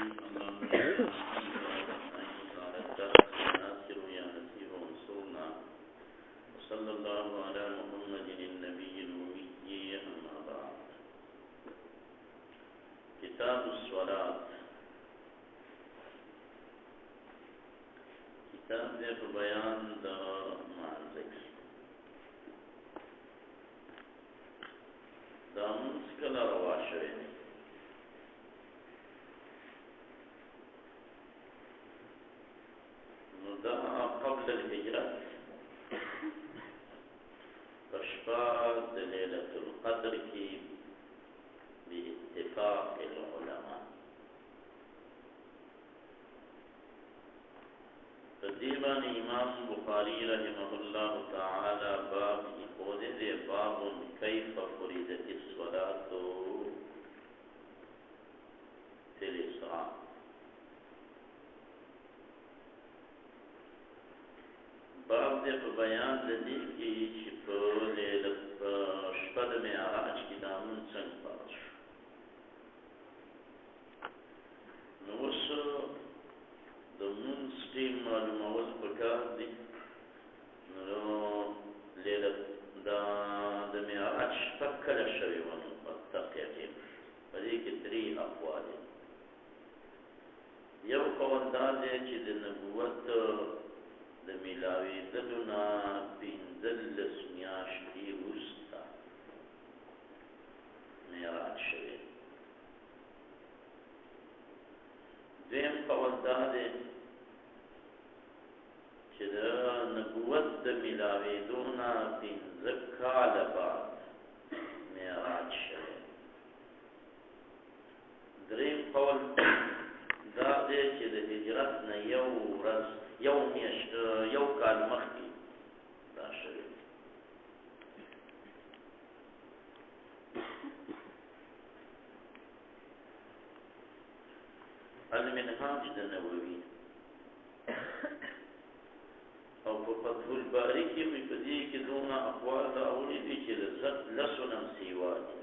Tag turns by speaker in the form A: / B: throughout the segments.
A: اللهم نستعينك على الدرس الناصر يا نسير انصرنا وصلى الله على محمد النبي الأمي أما بعد. كتاب الصلاة كتاب دې په بیان د مانځ دا مونځ کله روا شوی دی. نو دا قبل الهجرة په شپه د لیلة القدر کې باتفاق العلماء قديما امام بخاري رحمه الله تعالى باب يقول باب كيف فرضت الصلاة في الإسراء. باب دې په بیان د دې کې چې په لیلة شپه د معراج کې دا مونځ څنګه فرض شو. نو اوس د مونځ ټیم معلومول پکار دي. نو لیلة د معراج شپه کله شوې وه نو متقیقین په دې کې درې اقوال دي. یو قول دا دی چې د نبوت د میلاوېدلو نه پنځلس میاشتې وروسته معراج شوی. دویم قول دا دی چې د نبوت د میلاوېدو نه پنځه کاله بعد معراج شوی. دریم قول دا دی چې د هجرت نه یو ورځ یو کال مخکې دا شوی. المنهاج د نووي او په فتح الباري کې په دې کې دونه اقوال راوړي دي چې لسو نم سیوا دي.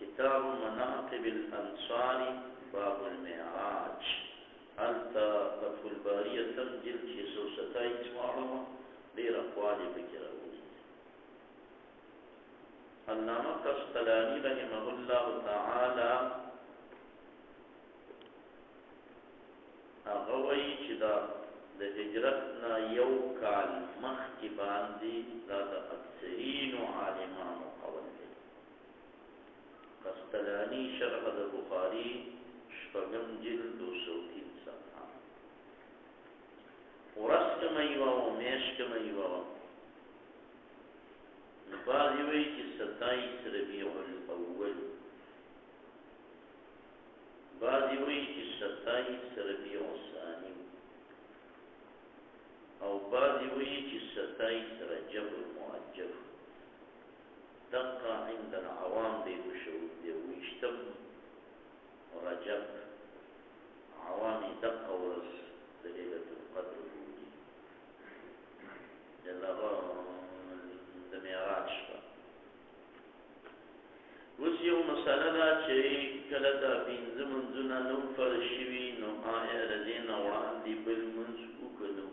A: کتاب مناقب الانصار باب المعراج هلته فتح الباري تسجل 627 معلومه ډېر اقوال یې پکې راوړي. علامه قسطلاني رحمه الله تعالی هغه وایي چې دا د هجرت نه یو کال مخکې باندې دا د اکثرینو عالمانو قول دی. قسطلاني شرح د بخاري شپږم جلد 203 صفحه. ورځ کومه یوه وه میاشت کومه یوه وه. نو بعضې وایي چې 27 ربیع الاول، بعضې وایي چې 27 ربیع الثاني، او بعضې وایي چې 27 رجب المعجب. دقه عند العوام دی بشهود دی ویشتم رجب عوامي دقه ورځ د لیلة القدر بولي د معراج شپه. اوس یو مسله ده چې کله دا پنځه منځونه نو فرض شوي نو آیا د دې نه وړاندې بل منځ وکړو.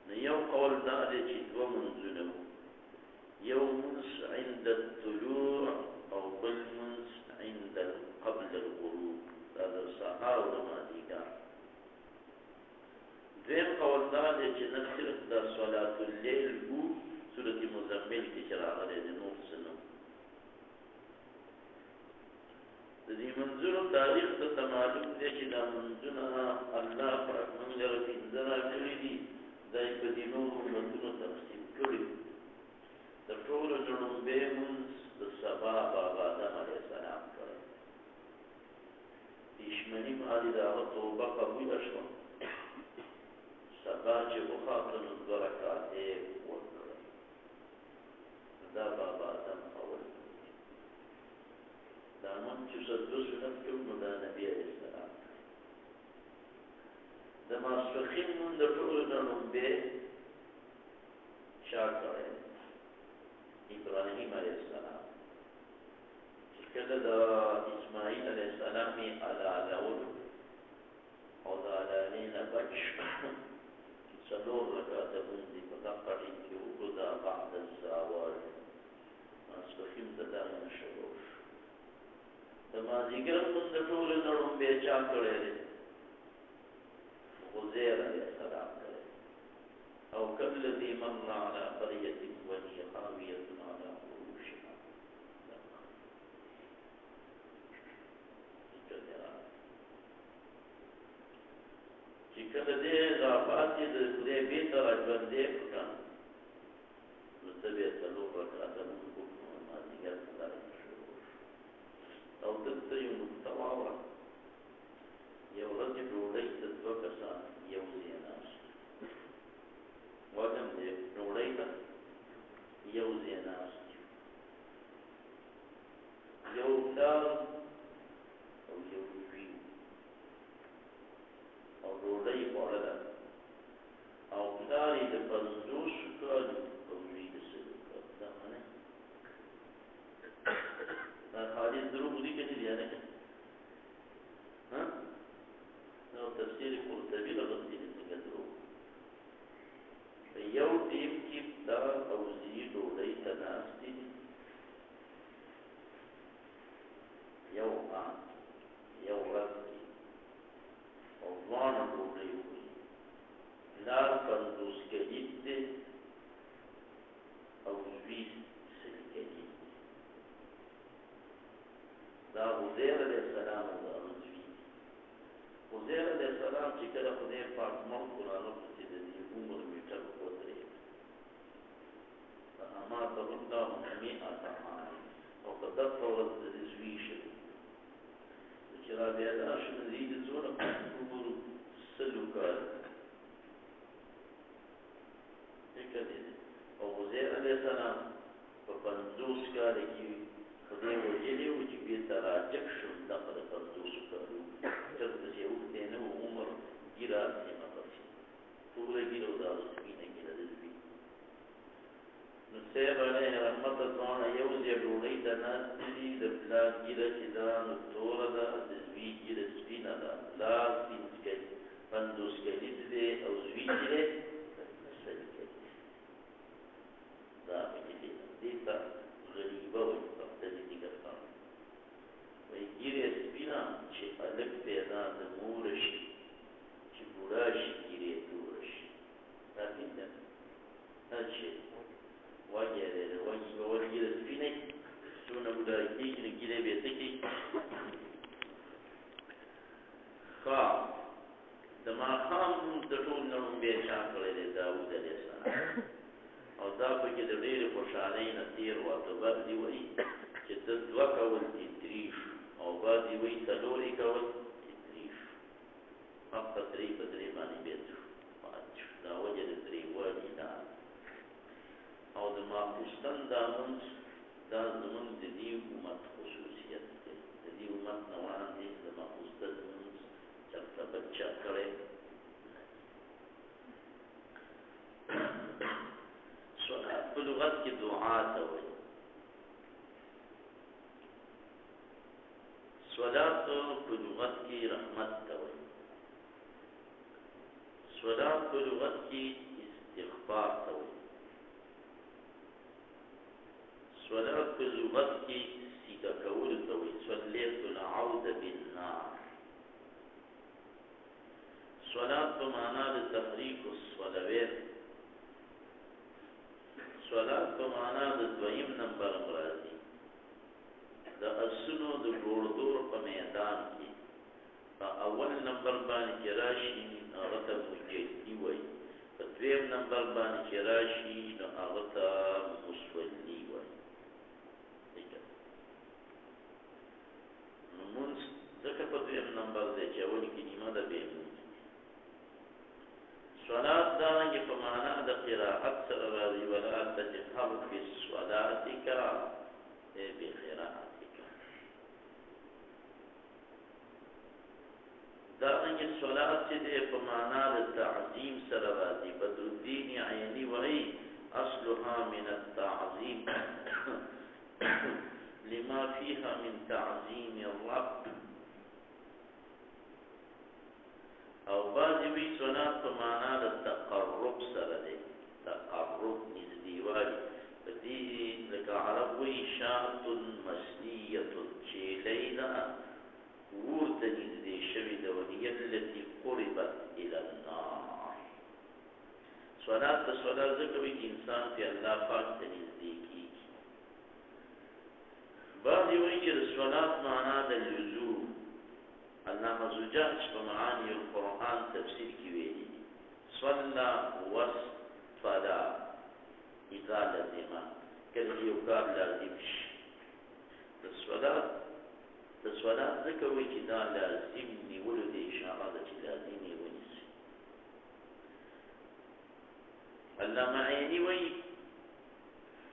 A: نو یو قول دا دی چې دوه منځونه وو، یو منځ عند الطلوع او بل منځ عند قبل الغروب، دا د سهار او د مازدیګر. دویم قول دا دی چې نه صرف د صلات اللیل وو سورة مزمل کې چې راغلی دی نور څه نه. د دې منځونو تاریخ ته معلوم دی چې دا منځونه الله پاک موږ له پنځه راکړي دي. دا یې په دې نورو منځونو تقسیم کړي. د ټولو نه لومبی منځ د سبا بابا آدم علیه السلام کړی. پیشمني باندې د هغه توبه قبوله شوه. سبا چې وخاته نو 2 رکعتې وکړه. دا بابا آدم اول دا مونږ چې څه 2 سنت کوو نو دا نبي علیه السلام. د ماسپښین مونږ د ټولو نه لومبی چا کړی؟ ابراهیم علیه السلام. کله د اسماعیل علیه السلام یې علالولو او د علالې نه بچ څلور رکعته لمونځ یې په دغه ټیم کې وکړو دا بعد الزوال ماسپښین د دغه نه شروع شو د مازدیګر لمونځ د ټولو نه ړومبی چا کړی دی عزیر علیه السلام کړی او کالذي مر على قرية وهي خاوية على عروشها چې کله دې اضافات د خدای بیت را ژوندی کړه نو ته بیا څلور رکعته لمونځ وکړو مازدیګر نه دغه شروع شو او دلته یو نکته واوره یو ورځ ډوډۍ ته دوه کسان یو ځای ناست وزن دی ډوډۍ ته یو ځای ناست یو پلار او یو زوی او ډوډۍ خوړله او پلار یې د 50 کالو او زوی د 100 کالو دا منې دا حدیث دروغ دي که نه دي هلکه او تفسیر قرطبي راغلی دی څنګه دروغ په یو ټیم کې پلار او زوی ډوډۍ ته ناست دي یو آن یو ورځ کې او دواړه ډوډۍ وخوري پلار 50 کلید دی او زوی 100 کلید دی دا عزیر علیه السلام او د هغه زوی عزیر علیه السلام چې کله خدای پاک مړ کړو هغه پسې د دې عمر میټر ودرېد فاماته الله 100 عام او په دغه ورځ د دې زوی شو چې را بیا دا شو د دې څونه عمر 100 کال او عزیر علیه السلام په 50 کال کې خدای وجلی و چې بیرته راجګ شو دغه د 50 کالو چېرته چې اوښتی نه و عمر ګیره سیمه پسې ټوله ګیره و د هغه سپینه ګیره د زوی نو صاحب علیه رحمت دواړه یو ځای ډوډۍ ته ناستې دي د پلار ګیره چې ده نو توره ده د زوی ګیره سپینه ده پلار 50 کلید دی او زوی چې دی 100 کلید دا پکې دې ته غریبه وایي پښتني ذکر کوي وایي ګیرې سپینه چې هلک پیدا د موره شي چې بوډا شي ګیرې توره شي دا ټیک ده هر شی وږی دی وږي به ولې ګیره سپینه وي څونه بوډا کېږي نو ګیرې به یې څه کېږي ښه د ماښام لمونځ د ټول نه لومبی چا کړی دی داود علیه السلام او دا پکې د ډېرې خوشحالۍ نه تېر واته بعضې وایي چې ده 2 کول دي 3 شو او بعضې وایي 4 یې کول دي 3 شو حق په 3 په 3 باندې بیا پاتې شو دا وجه د 3 والي دا او د ماخوستن دا لمونځ دا زمونږ د دې امت خصوصیت دی د دې امت نه وړاندې د ماخوستن لمونځ چرته بل چا کړی صلات په لغت کې دعا ته وایي صلات په لغت کې رحمت ته وایي صلات په لغت کې استغفار ته وایي صلات په لغت کې سیده کول ته وایي صلیت العود بالنار صلات په معنا د تحریک الصلوات صلات په معنا د 2یم نمبر راځي د اسونو د ګوړدور په میدان کې په اول نمبر باندې چې راشي هغه ته مجدي وایي په 2یم نمبر باندې چې راشي نو هغه ته مصلي وایي نو مونځ ځکه په 2یم نمبر دی چې اول کې نیمه ده بیا مونځ صلات دارنګه په معنا د قراءت سره راځي ولا تجهر بصلاتك بقراءتك دارنګه صلات چې په معنا د تعظیم سره راځي بدر الدین عینی وایي اصلها من التعظیم لما فيها من تعظيم الرب. او بعضی وی صلات په معنا د تقرب سره دی، تقرب نزدیوالی په دې لکه عرب وی شاة مسنیة چې لیدا ورته نزدې شوې ده، وهي التي قربت الى النار. صلات د صلات ځکه وی چې انسان په الله پاک ته نزدې کیږي. بعضی وی چې د صلات معنا د لزوم. علامه زجاج په معانی القرآن تفسیر کې ویلي صلى وصلا اذا لزما کله یو کار لازم شي. د صلات ځکه وایي چې دا لازم نیولو د اشاره ده چې لازم یې ونیسي. علامه عیني وایي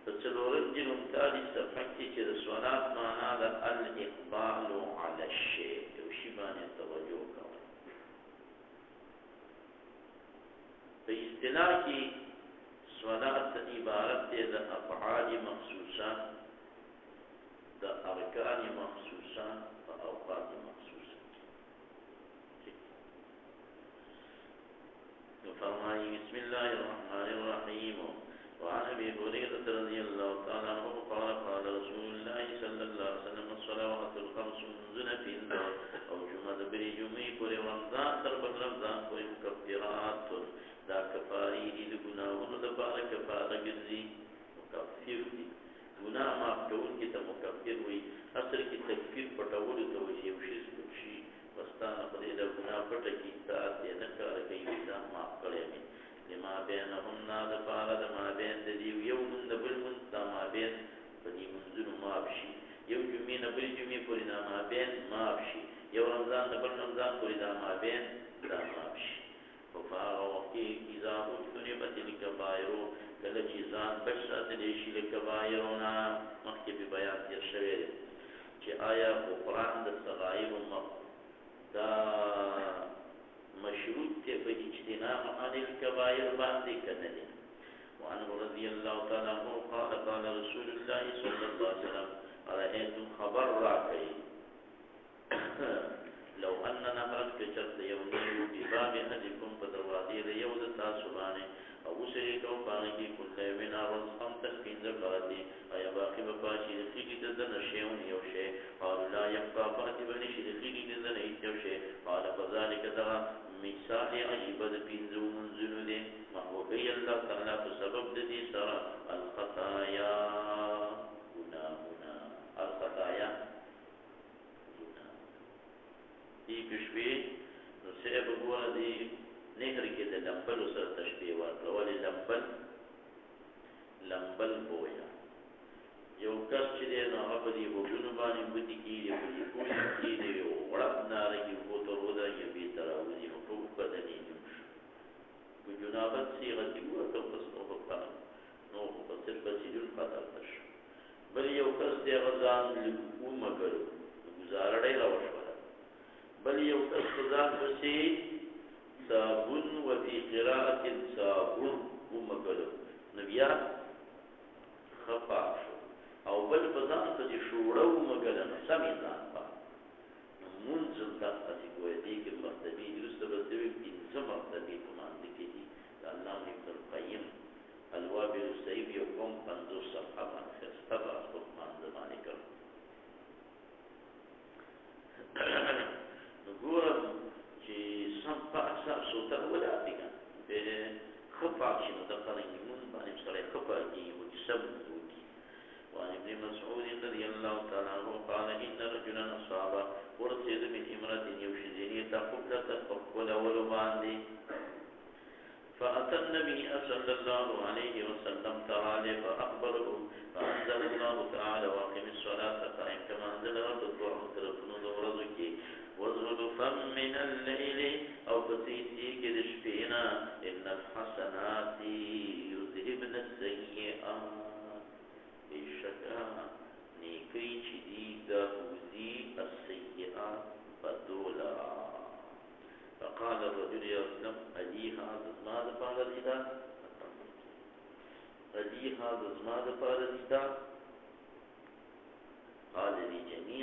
A: په څلورم جلد 39 صفحه کې چې د صلات معنا ده الاقبال على الشيء، شی باندې توجه کوي. په اصطلاح کې صلات عبارت ده د افعال مخصوصه، د ارکان مخصوصه او اوقات مخصوصه. فرمایي بسم الله الرحمن الرحيم وعن ابي هريره رضي الله تعالى عنه قال قال رسول الله صلى الله عليه وسلم الصلوات الخمس منذ في النار او جمعه بری جمعه پر رمضان تر بل رمضان پر مکفرات دا کفاری دي د ګناهونو لپاره کفاره ګرځي، مکفر دي. ګناه معاف کوونکي ته مکفر وي. اصل کې تکفیر پټولو ته وایي یو شی شي واستانه په دې د ګناه پټه کې اطاعت یې نه کار کوي، دا معاف کړی وي. لما بینهم نا د پاره د ما بین د دې یو من د بل من دا ما بین په دې منځونو معاف شي. یو جمعې نه بل جمعې پورې دا ما بین معاف شي. یو رمضان نه بل رمضان پورې دا ما بین دا معاف شي. فهغه وخت کې اذا اجتنبت الكبائر کله چې ځان بچ ساتلی شي له کبایرو نه. مخکې به بیان تېر شوی دی چې آیا غفران د صغایرو دا مشروط ته په اجتناب عن الكبائر باندې کنه دي. وعنه رضي الله تعالى عنه قال قال رسول الله صلى الله عليه وسلم ارأيتم خبر راکئ لو ان نهرت کچرت یومین بباب احدکم په دروازې د یو د تاسو باندې او وسری کو باندې کله من اول سم تسکین زکاتی ایا باقی به پاشي د خېږي د نشيون یو شی قال لا يبقى فاتي بني شي د خېږي د نه یو شی قال فذلك ذا مثال عجیب د پینځو منځونو دي محوقي الله تعالی په سبب د دې سره الخطايا ګناهونه الخطايا دي کشوی نو سیب گوه دی نهر کې د لمبلو سره تشبیه ورکړه. ولې لمبل بویا یو کس چې دی نو هغه په دې غوږونو باندې ګوتې کېږي، په دې ګوتې کېږي یو غړپ ناره کې اوبو ته ورودرېږي بېرته راوځي نو ټول بدن یې جوړ شو. په جنابت صیغه کې ووته بس نو خو په صرف بسیدون خطر ته شو. بل یو کس دی هغه ځان لږ ومګلو ګزاره ډېره وشوه. بل یو کس په ځان پسې صابون وفي قراءة صابون ومګلو نو بیا ښه پاک شو. او بل په ځان پسې شوړه ومګله نو سم یې ځان پاک. نو مونځ هم دقسې ګویا دې کې مرتبې دي. وروسته به څه وي 5 مرتبې په مانځه کې دي. د علامه ابن القیم الوابل الصیب یو قوم 50 صفحه باندې ښایسته بحث په مانځه باندې کړی. نو ګورم چې سم پاک صاف سوتره ولري که ښه پاک شي نو دغه رنګې مونځ باندې سړی ښه پاکېږي خو چې سم وکړي. وعن ابن مسعود رضي الله تعالى عنه قال ان رجلا اصاب ورسید من امرأة یو ښځینې ته قبلة په خپلولو باندې فأتى النبي صلى الله عليه وسلم تعالى فأخبره فأنزل الله تعالى وأقم الصلاة قائم كما أنزل رب الظهر طرفنا ورزق وزلفا من الليل أو بسيطيك دشبينا إن الحسنات يذهبن السيئات بشكا نيكي شديد وزي السيئات بدولا. فقال الرجل يا اسلم علي هذا ماذا قال لذا علي هذا ماذا قال لذا قال لجميع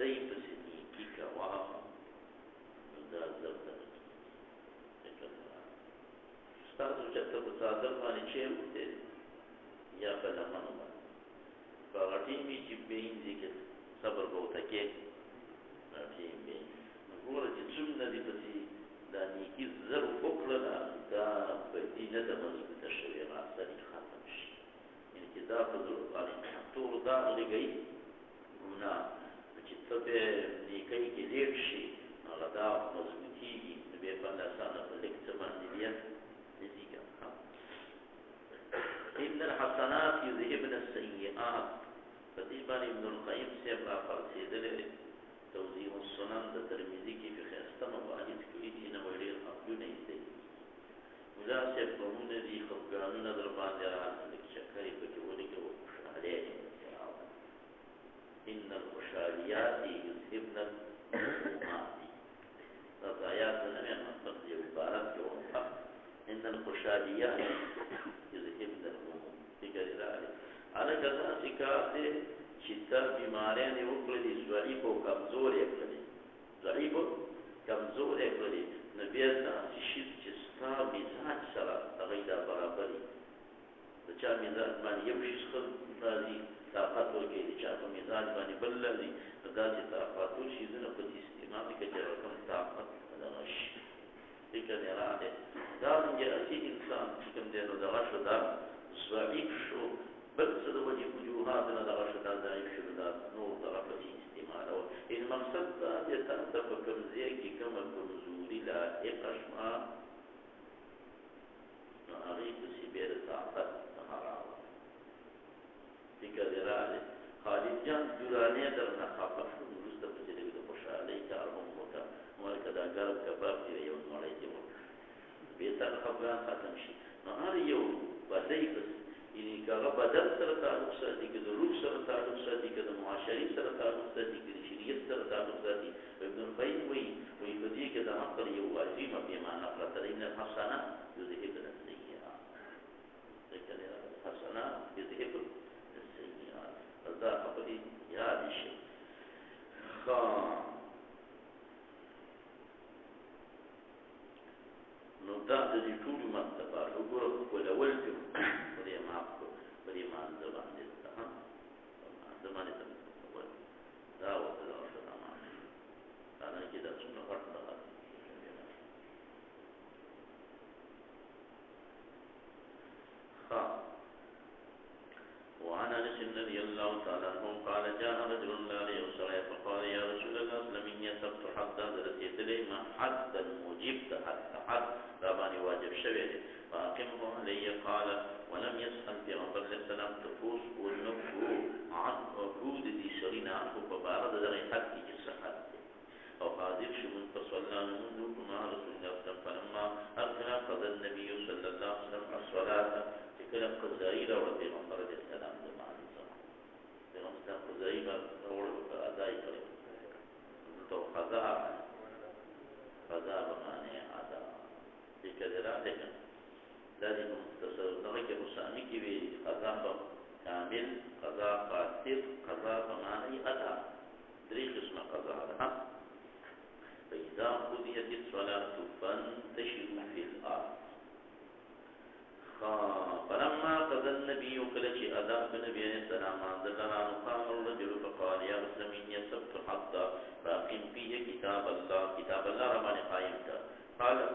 A: دای پسې نیکي کوه نو دا زر درکړي ستاسو چېرته په څادر باندې چای وکړې یا په لمنو باندې په هغه ټیم وي چې بینځي کې صبر به ورته کې ټیم وي نو ګوره چې څومره دې پسې دا نیکي زر وکړله دا بدي نه ده مضبوطه شوې هغه اثر یې ختم شي یعنې چې دا په زړه باندې ټول داغ لګوي ګناه چې ته بیا نیکۍ کې لیټ شي هغه داغ مضبوطېږي نو بیا په اسانه په لږ څه باندې بیا نځي که ان الحسنات یذهبن السیئات په دې باندې ابن القیم صاحب را فرسېدلی دی توضیح السنن د ترمذي کې په ښایسته مباحث کړي دي نه ډېر عقلونه یې دی ملا صاحب غمونه دي خفګانونه در باندې راغلي لږ چکر یې پکې ولیکه خوشحالۍ یې ان الخوشحالیات یذهبن الهمومات دا آیات نه مې مطلب دی عبارت کې وه ان الخوشحالیات یذهبن الهموم فکر یې راغلی هلکه داسې کار دی چې تا بیماریان یې وکړلې دي ضعیف او کمزور یې کړلې ضعیف او کمزور یې کړلې نو بیا داسې شي چې ستا مزاج سره هغه دا برابر وي د چا مزاج باندې یو شي ښه راځي طاقت ورکوي د چا په مزاج باندې بل راځي نو داسې طاقتور شیزونه په دې استعمال کې چې کوم طاقت دغه شي فکر یې راغلی دارنګې هسې انسان چې کوم دی نو دغه شو دا ضعیف شو بل څه د وجې وجوهات نه دغه شو دا ضعیف شو دا نور دغه پسې استعمالوه یعنې مقصد دا دی تا ته په کوم ځای کې کومه کمزوري لاحقه شوه نو هغې پسې بیا د طاقت څخه راوړه فکر یې راغلی خالد جان دراني درنه خفه شو وروسته پسې لږ د خوشحالۍ کار هم وکړه مالکه دا ګرم کباب دی یو نړۍ دې وکړه بیا تا خفګان ختم شي نو هر یو بدۍ پسې یعنی که هغه بدن سره تعلق ساتي که د روح سره تعلق ساتي که د معاشري سره تعلق ساتي که د شریعت سره تعلق ساتي ابن القیم وایي په دې کې د عقل یو عظیمه پیمانه پرته ده ان الحسنات یذهبن السیئات الحسنات یذهبن السیئات دا خبرې یادې شي نو دا د دې ټولو مرتبات وګوره ولول کې په دې مانځه باندې مانځه باندې دا ورته دغه شو دا مانځه حالانکې دا څومره غټ دغه وعن انس رضي الله تعالى عنه قال جاء رجل الله يوسع فقال يا رسول الله اسلم اني اصبت حدا رسيدلي ما حدا مجبت حد رباني واجب شوي فاقمه علي قال ولم يسأل في غفر السلام تفوس والنفو عن وجود دي شرين عنه فبارد ذري حد جسحت او حاضر شمون فصلى منذ مع رسول الله صلى الله عليه وسلم فلما أركنا قضى النبي صلى الله عليه وسلم الصلاة تكلم قضائي لورا في غفر السلام دمان في غفر قضائي لورا فأدائي قريب تو قضاء بمعنى أداء لكذلك لازم مختصر نغيك مسامي كي قضاء كامل قضاء فاسد قضاء بمعنى أداء دريق اسم قضاء لها فإذا قضيت الصلاة فانتشروا في الأرض فلما قضى النبي كلشي أداء النبي عليه السلام أنزل لنا قام الرجل فقال يا مسلم إني أصبت حتى فأقم فيه كتاب الله رماني قائم قال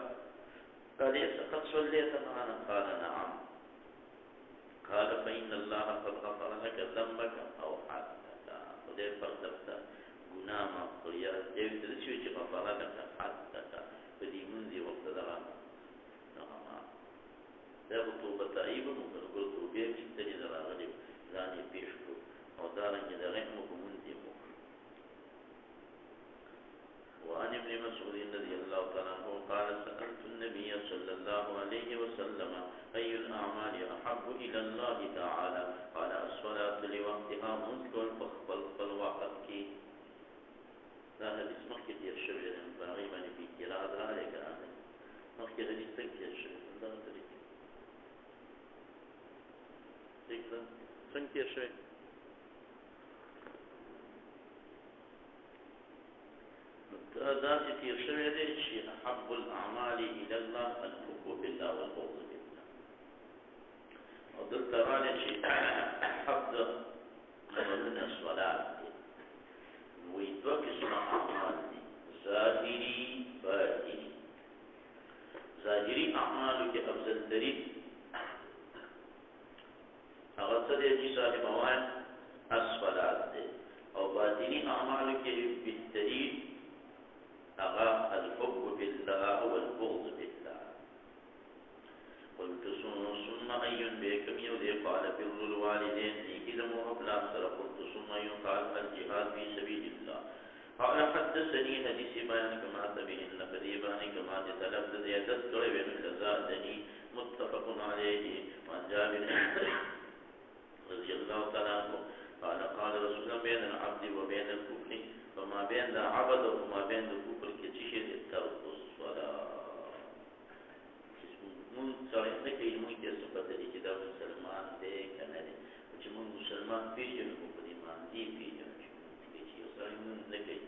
A: قد صليت معنا قال نعم قال فإن الله قد غفر لك ذنبك أو حدك ودير فردفت گناه مغفریت یوی ترسیوی چه غفره لکه حدک بدی منزی وقت دغا نغما دا خطوبه تعیبه ممکن گل توبیه چیتنی در آغلی زانی پیش کرو او دارنگی دغی مکو منزی مکو وعن ابن مسعود رضي الله تعالى عنه قال سألت النبي صلى الله عليه وسلم أي الأعمال أحب إلى الله تعالى قال الصلاة لوقتها منذ فالوقت كي دا حدیث مخکې تیر شوی دی په هغې باندې په اعتراض راغلی که راغلی مخکې حدیث څنګه تیر شوی دغه طریقې ٹھیک ده څنګه تیر شوی ذات تیر شوی دی چې احب الاعمال الى الله الحب بالله والبغض بالله او دلته راغلی چې احب من الصلاة دی وی دوه قسمه اعمال دي ظاهري باطني ظاهري اعمالو کې افضل ترین هغه څه دی چې صاحب وایي الصلاة دی او باطني اعمالو کې بهترین هغه الحب بالله والبغض بالله قلت ثم أي بكم يودي قال بر الوالدين إذا مهبلا قلت ثم قال الجهاد في سبيل الله قال حدثني حديث بيان كما تبين قريبان كما تلفظ يدد قريب زادني متفق عليه وعن جابر رضي الله تعالى عنه قال قال رسول الله بين العبد وبين الكفر فما بين العبد وما بين الكفر كتشير ترك الصلاة من سړی نه کوي موږ ته څه پته دي چې دا مسلمان دی کنه دی چې موږ مسلمان پیژنو په دې باندې پیژنو چې یو سړی موږ نه کوي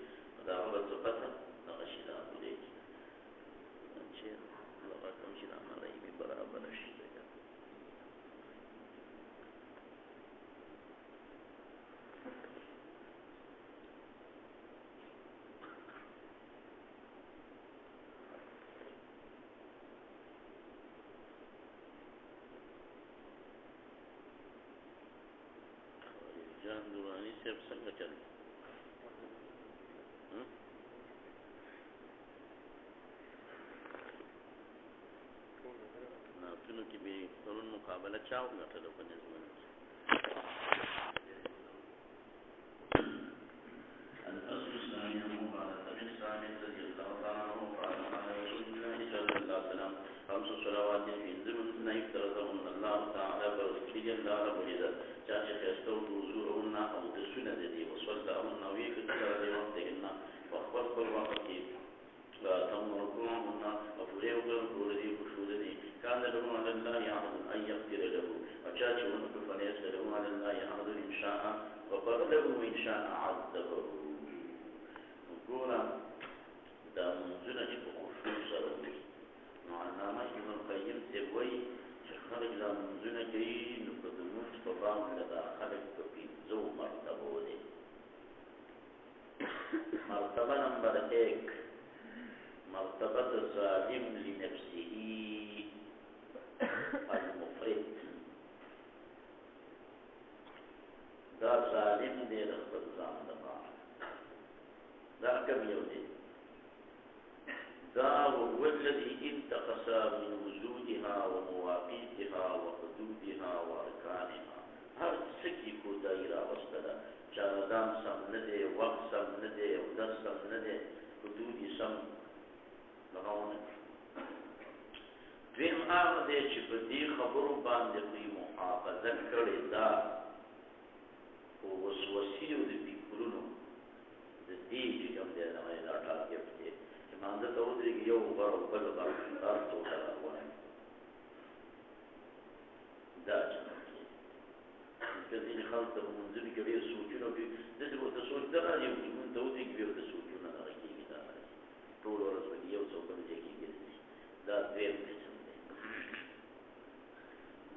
A: دا هغه څه پته هغه شي دا دی چې هغه کوم چې دا مړی به برابر شي جان دورانی صاحب څنګه چل ناتونو کې به پرون مقابله چاو غټلو په نظم الأصل الثاني مخالفة من ثابت رضي الله تعالى عنه قال قال رسول الله صلى الله عليه وسلم 5 صلوات في ذمن يفترضهن الله تعالى برسول الله رب العزت چاچه خیستو حضورهن او دسونه دي وصلهن ويكتر دي وقتهن وخبر وقت کی تم ركوعهن وفريو قرور دي خشود دي كان له على الله عهد ان يغفر له وچاچه ونك فليس له على الله عهد ان شاء غفر له وان شاء عذبه وقولا دا منزونه چې په خشوع سره وي نو علامه ابن القیم سوي چې خلک دا منزونه کوي نو په دموږ په بام لدا خلک په پنځو مرتبو دي مرتبه نمبر 1 مرتبه الظالم لنفسه المفرد دا ظالم دی د خپل ځان لپاره دا کوم یو دی دا هو الذي انتقص من وجودها ومواقيتها وحدودها واركانها هر سکی کو دایره واستله چاردان سم نه دی وقت سم نه دی او د سم نه دی حدود سم لغونه دویم هغه دی چې په دې خبرو باندې دوی محافظه کړې ده او وسوسې او د فکرونو د دې چې کوم دی نه دا ټارګټ دی چې مانځه ته ودرېږي یو غر او بل غر تاسو ته راوړي دا چې ځینې خلک ته منځونو کې ډېر سوچونه کوي داسې ورته سوچ دا راځي چې مونږ ته ودرېږي بیا ورته سوچونه دغه کېږي دا راځي ټول ورځ پکې یو څو بل ځای کېږي دا دویم قسم دی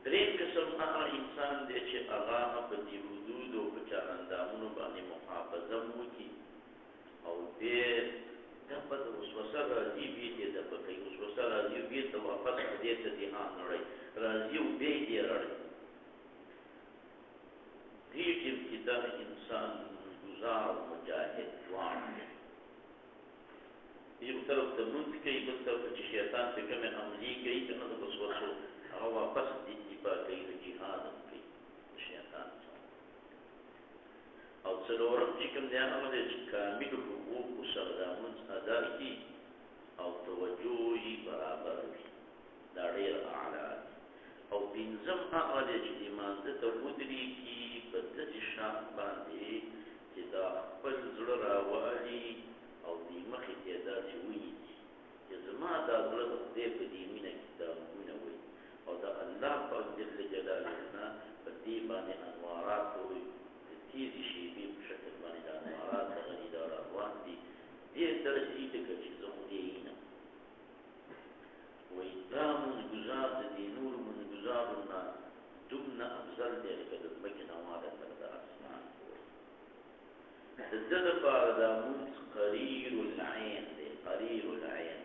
A: دریم قسم هغه انسان دی چې هغه په دې حدودو په چارندامونو باندې محافظه وکړي او دې دا په وسوسه راځي بیا دې د پکې وسوسه راځي بیا ته واپس دې ته ذهن نړۍ راځي او بیا دې راځي دې ابتدا انسان گزار مجاهد وان یو طرف ته مونږ کوي بل طرف چې شیطان څه کومه عملی کوي چې نو د وسوسو هغه واپس دې په کوي د جهاد کوي شیطان او څلورم چې کوم دی هغه چې کامل حقوق سره د مونږ ادا کړي او توجه یې برابر وي دا ډېر اعلی او پنځم هغه چې ایمان ته ودرېږي په دې شان باندې چې دا خپل زړه راوالي او دې مخې ته دا چې وایي چې زما دا زړه د دې په دې مینه کې دا مینه وي او دا الله پاک جل جلاله نه په دې باندې انوارات وي تیزی شي په شکل باندې دا انوارات غني دا روان دي دې ترسي تكشي زخدينا وإدام الجزار دي نور من جزارنا دمنا أفضل ذلك دمكنا وعلى تقدر أسمان الزد فاردامون قرير العين دي قرير العين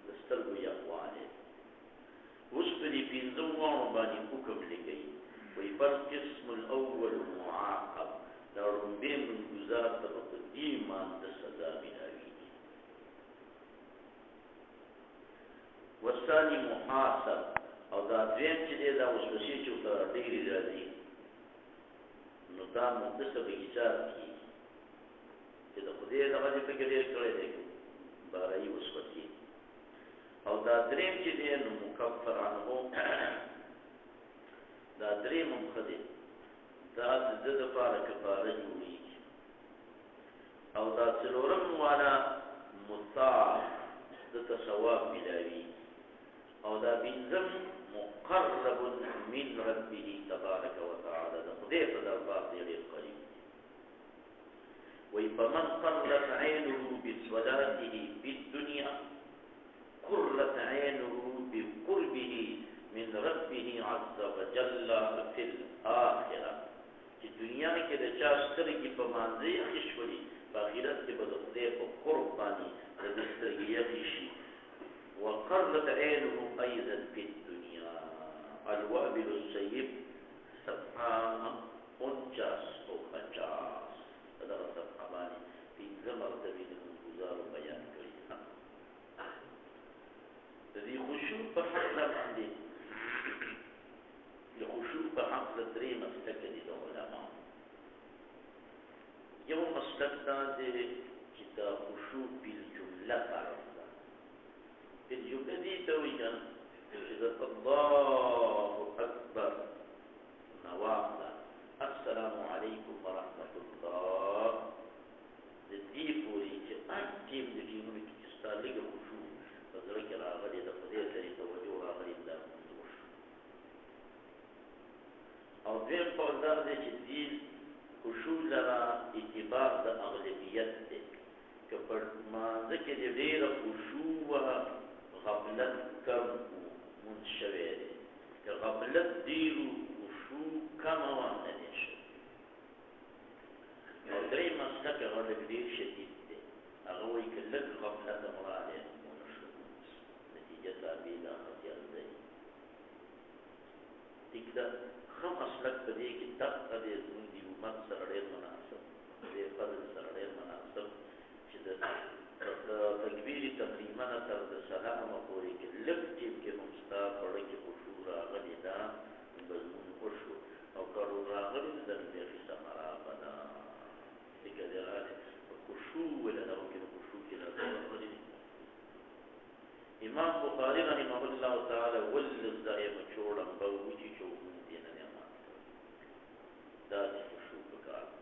A: دسترقو يقواني وصفري في نزوان باني حكم لكي ويفالقسم الأول معاقب لارم بين من جزار تقديما دسدا من أبيه والثاني محاسب او دا دویم چې دی دا وسوسې چې ورته ډېرې راځي نو دا مختصر حساب کېږي چې د خدای دغه دې پکې ډېر کړی دی بارایي وسوسې او دا دریم چې دی نو مکفر عنه دا دریم هم ښه دی دا د ده دپاره کفاره جوړېږي او دا څلورم والا مطاع دته ثواب ملاوي او دا بنظم مقرب من ربه تبارك وتعالى ده خدای په دربار دی ډېر قریب وی فمن قرت عينه بصلاته في الدنيا قرت عينه بقربه من ربه عز وجل في الآخرة چې دنیا کې د چا سترګې په مانځي اخښ شولي په آخرت کې به د خدای په قرب باندې د دې سترګې یخې شي وقرت عينه أيضا في الدنيا الوابل السيب 50 أو 50 هذا الصحاباني في زمر دبين الجزار بيان كريم الذي خشوع بحق عندي الخشوع بحق دريم استكد العلماء يوم استكد كتاب خشوع بالجملة عرفت الجملة دي توجه إذا الله أكبر نواقع السلام عليكم ورحمة الله دي فوري أنتم دي نوري تستالق الخشوع فذلك العغل يتفضيل سري توجه العغل الله مندوش أو دوين فوزار دي جديد خشوع لرا اتباع دا أغلبيت دي كبر ما ذكر دير خشوع غفلت کم منشوه دی که غفلت دیرو وشو کم وانه نیشه او دری مسلک غلق دیر شدید دی اغوی که لگ غفلت مراده منشو نتیجه تابیلا خطیل دی دیک دا خم مسلک پدی که دقا دی زمون دی امت سرڑیر مناسب دی فضل سرڑیر مناسب چه دا تکبیر تقریبا تر د سلام پورې کې لږ کې همستا پړه کې خشوع راغلی دا مضمون وشو او کارو راغلی د دې ثمره بنا دغه درانه خشوع ولا نو کې خشوع کې راغلی امام بخاری رحمه الله تعالی ولذای مچوړم بوجي چوغون دي نه نعمت دا خشوع وکړ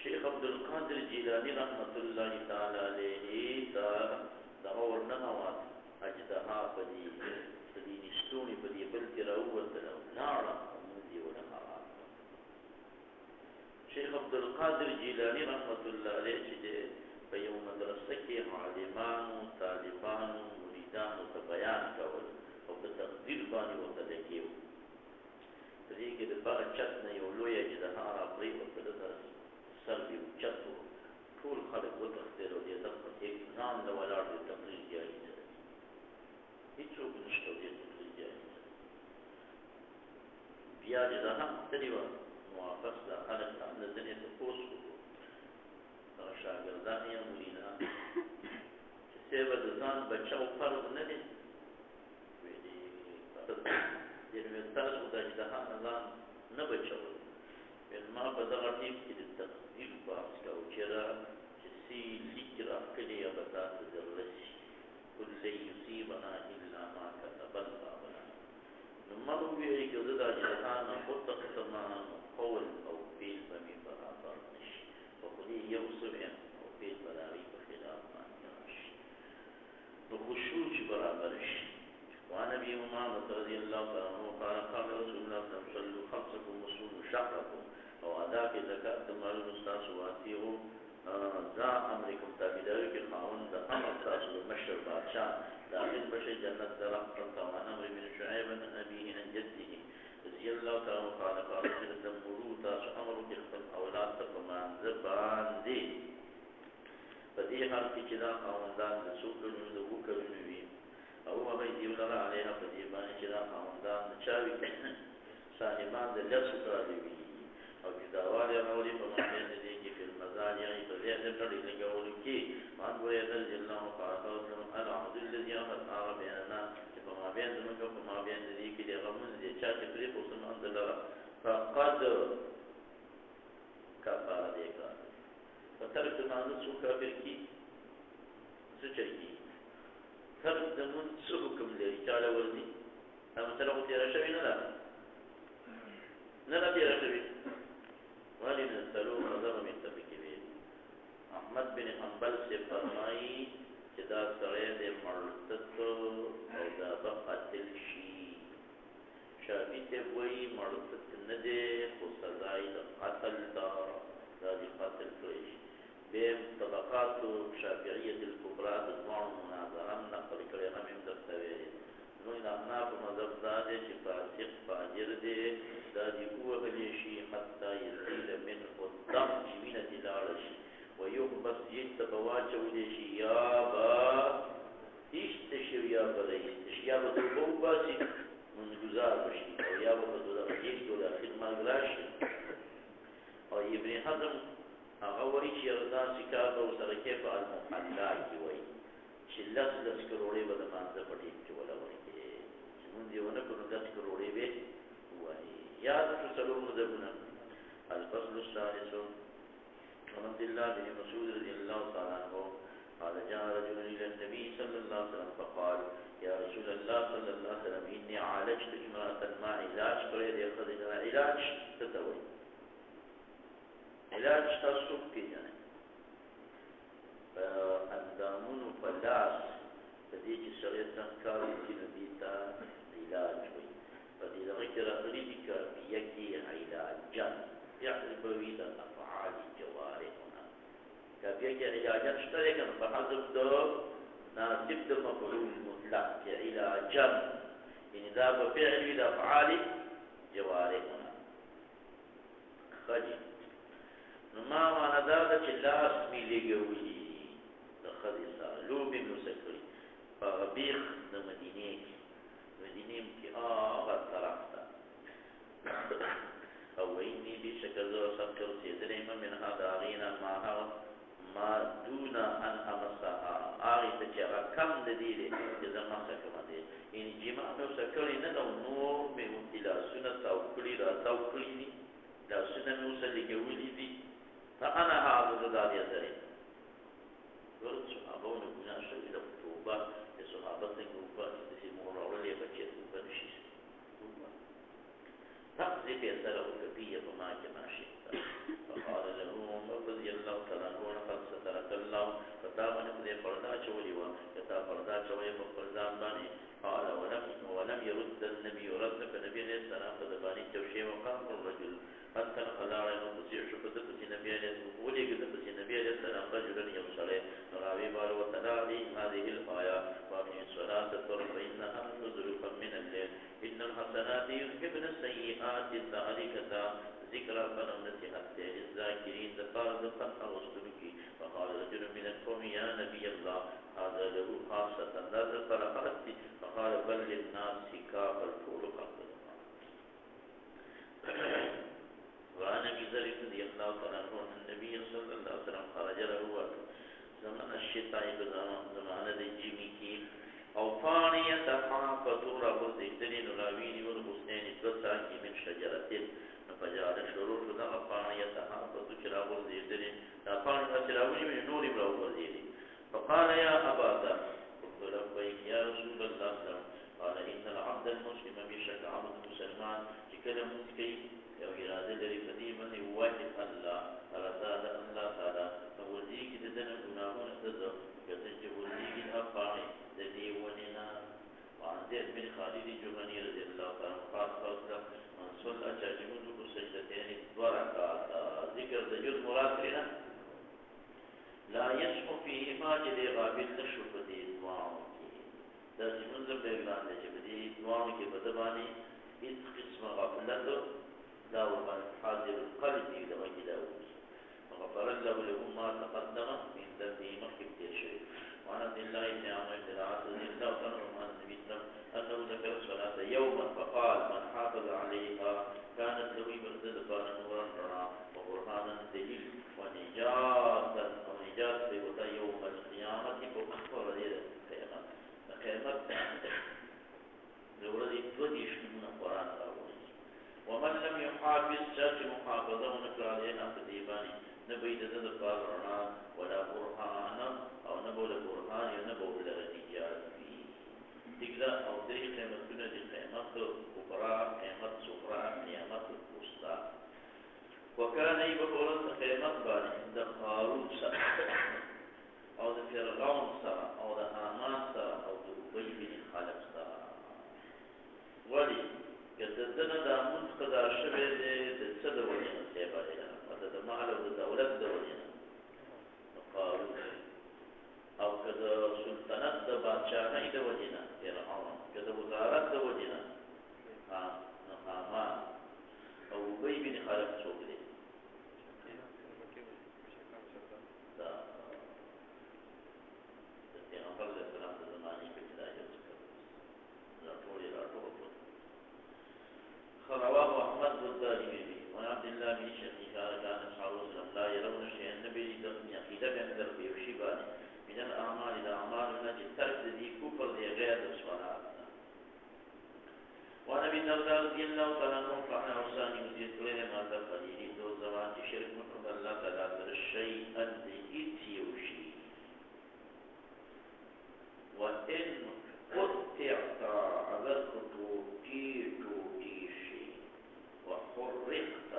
A: شیخ عبد القادر جیلانی رحمت الله تعالی علیه تا دغور ننوات اجدها پدی نشتونی پدی بلکی راوت نارا امودی ونمارات شیخ عبد القادر جیلانی رحمت الله علیه چی دے پیو مدرسه کی عالمانو طالبانو مریدانو تا بیان کول او په تقدیر باندې ورته لګیو په دې کې د بار چت نه یو لوی اجدها را پرې ورته سر دی چتو ټول خلک وتښتېدل او دې دغه یک ځان د ولاړ د تقریر جاري ده هېڅوک نشته دې تقریر جاري ده بیا چې دا هم تللې وه نو واپس دا خلک هم د ځینې تپوس وکړو دغه شاګردان یا مریدان چې صیبه د ځان بچو فرض نه دی ویلې تاسو د اجتهاد نه ځان نه بچول ما په دغه ټیم کې د تقدیر بحث کوو چې را چې سی لیک راکړي یا به تاسو دررسي کل یصیبنا الا ما كتب الله لنا نو ما وویل چې زه د اجتهاد نه متقسم قول او فعل به مې برابر نشي په خو دې یو څه یم او فعل به د هغې په خلاف باندې راشي نو خشوع چې برابر شي وعن ابي امامه رضي الله تعالى عنه قال قال رسول الله صلى الله عليه وسلم صلوا خمسكم وصوموا شهركم او ادا کې زکات مال مستاس واتیو دا امر کوم تابعداري کې خاوند د امر تاسو د مشر بادشاہ داخل بشي جنت درم فرطوان امر من شعيب عن أبيه عن جده رضي الله تعالى قال قال تدمروا تاسو امر خپل اولاد ته په مانځ باندې په دې حال کې چې دا خاوندان د څو کلونو د وو کلونو وي او هغه دې ولر علیها په دې باندې چې دا خاوندان چاوي صاحبان د لاسو کاري وي او چې دا واره راوړي په معنی دې کې په مزاج یې په دې د ټړې لګول کې مان وې د الله تعالی او العبد الذي اخذ بيننا چې په ما بین زموږ په ما بین دې کې د غمون دې چا چې پرې په سم اند لرا فقد کفاره دې کا فترک مانو څو کافر کی څه چي ترک د من څه حکم لري چاله وردي دا مثلا خو تیر شوی نه ده نه تیر شوی ولی نسلو مذهب متفق وي احمد بن حنبل سے فرمایي چې دا سړی د مرتد او دا به قاتل شي شافعي ته وایي مرتد نه دی خو سزا یې د قتل دا د قتل کړی شي بهم طبقات شافعية الكبرى تضمعن مناظرا نقل کړي هم درته ویلي نو د احناف مذهب دا دی چې فاسق فاجر دی دا دی ووهلی شي حتی یزيل منه الدم چې وینه دې لاړه شي ويحبس یته به واچولی شي یا به ایسته شي یا به ایسته شي یا به توبه وباسي منګزار بشي او یا به په دغه جیستو د اخر مرګ راشي او ابن حزم هغه وایي چې دا سکار به ورسره کې په المحلا کې وایي چې لس کروڑې به د مانځه په ټیم کې ولا ورکړي چې مونږ یې ونه کړو 10 کروڑې به وایي یاد شو څلور مذهبونه الفصل الثالث عن عبد الله بن مسعود رضي الله تعالى عنه قال جاء رجل الى النبي صلى الله عليه وسلم فقال يا رسول الله صلى الله عليه وسلم اني عالجت امرأة ما علاج کړی دی خدای علاج تتوي علاج تاسو پیژنئ اندامونو په لاس د دې چې سړی څنګه کار کوي نو دې ته علاج وایي په دې دغه کې راغلي دي کافیه کې علاجا یعنې په وی د افعال جوارحنا کافیه کې علاجا شته دی کنه په حسب د ناسب د مفعول مطلق کې علاجا یعنې دا په فعل د افعال جوارحنا خدي نو ما معنا دا چې لاس می لګولي د خدي سره لوبې مې وسکړي په بیخ د مدینې کې هغه طرف ته او ویني بشکل زه سفر سیدلې من هذا غینا ما دون ان امسها هغه ته چې کم د دې چې زما څخه کوم دي ان جما مې وسکړي نه نو نور مې وتلا سنت او کړي را تاو کړی دا سنت مې وسلګولې دي فأنا حافظ ذات يزري ورد صحابون كنا شوي لفتوبة لصحابة توبة تسمون رولي بچه توبة نشيس توبة تقضي في أسره كبية فما كما شئت فقال له عمر رضي الله تعالى عنه قد سترك الله فتابا نقضي فردا شولي وكتا فردا شولي فقردان باني قال ولم يرد النبي رد فنبي عليه السلام فدباني التوشي وقام الرجل حتى نقل على المصير شفت النبي عليه السلام ولقد النبي عليه السلام رجلا يصلي راوي بار وتلاعي هذه الآية ومن الصلاة الطرف فإنها نزلكم من الليل إن الحسنات يذهبن السيئات ذلك ذكرى فنمنتها الذاكرين ذكر أغسطنك فقال رجل من القوم يا نبي الله هذا له خاصة نذر فرقت فقال بل للناس كاف الفول قبل وعن ابي ذر رضي الله تعالى عنه ان النبي صلى الله عليه وسلم خرج له زمن الشتاء زمان الجميكي او فانية تحافظ رب الزيتين راوين والحسين بساكي من شجرة فجعل الشرور ذا فانية تحافظ شراب الزيتين فانية شرابني من نور براه الزيتين فقال يا أبا ذر قلت لبيك يا رسول الله صلى الله عليه وسلم قال إن العبد المسلم بشك عبد مسلمان لكلم مسكي او اراده لري په دې باندې واجب الله رضا د الله تعالی په ورځي کې د دنه ګناهونه سزا کته چې ورځي کې افاړي د دې ونینا وانځ بن خالد جوهني رضی الله تعالی خاص خاص صلی اجمعو کو سجدتين ورکعات ذکر د جز مراد لري لا يسمو فيهما جدي غابل نشو بدي دوام كي دا سمنزم بيغلان دي بدي دوام كي بدباني إذ قسم غفلته لا وقال حاضر القلب لما كداوي وغفر له ما تقدم من ذنبه مخيب شيء. وعن عبد الله بن عمرو بن العاص رضي الله عنه عن النبي صلى الله عليه وسلم انه ذكر الصلاه يوما فقال من حافظ عليها كانت له بردد نورا وبرهانا دليل ونجاة ونجاة بوتا يوم القيامة بأخبر ليلة القيامة القيامة لورد توديش من القرآن الأول. ومن لم يحافظ شاك محافظة ونكر عليها فديباني نبيد ذا القرآن ولا برهان أو نبول برهان ونبول نجاة فيه تقدر أو دري قيمة كنا دي قيمة كبرى قيمة صغرى قيمة وسطى. وكان يبقى قيمة باني عند قارون سرى أو فرعون سرى أو هامان سرى أو أبي بن خلف سرى ولي كتدنا دامون قدر شبه دسد ولينا سيبا لنا وتد مال ودولة دولينا قارون أو كذا سلطنة بادشاهي دولينا فرعون كذا وزارة دولينا هامان أو أبي بن خلف سوكري رواه أحمد والدارمي وعن عبد الله بن شقيق قال كان أصحاب وسلم لا يرون شيئا النبي من عقيدة بأن تربي وشيباني من الأعمال إلى أعمال التي ترك ذي كفر ذي غير الصلاة. وعن أبي الدرداء رضي الله تعالى عنه قال أوصاني وزيد كلهم هذا قليل دو زمان شرك من الله تعالى الشيء الذي يوشي وإن قطعت على الخطوط توتيشي وحرقت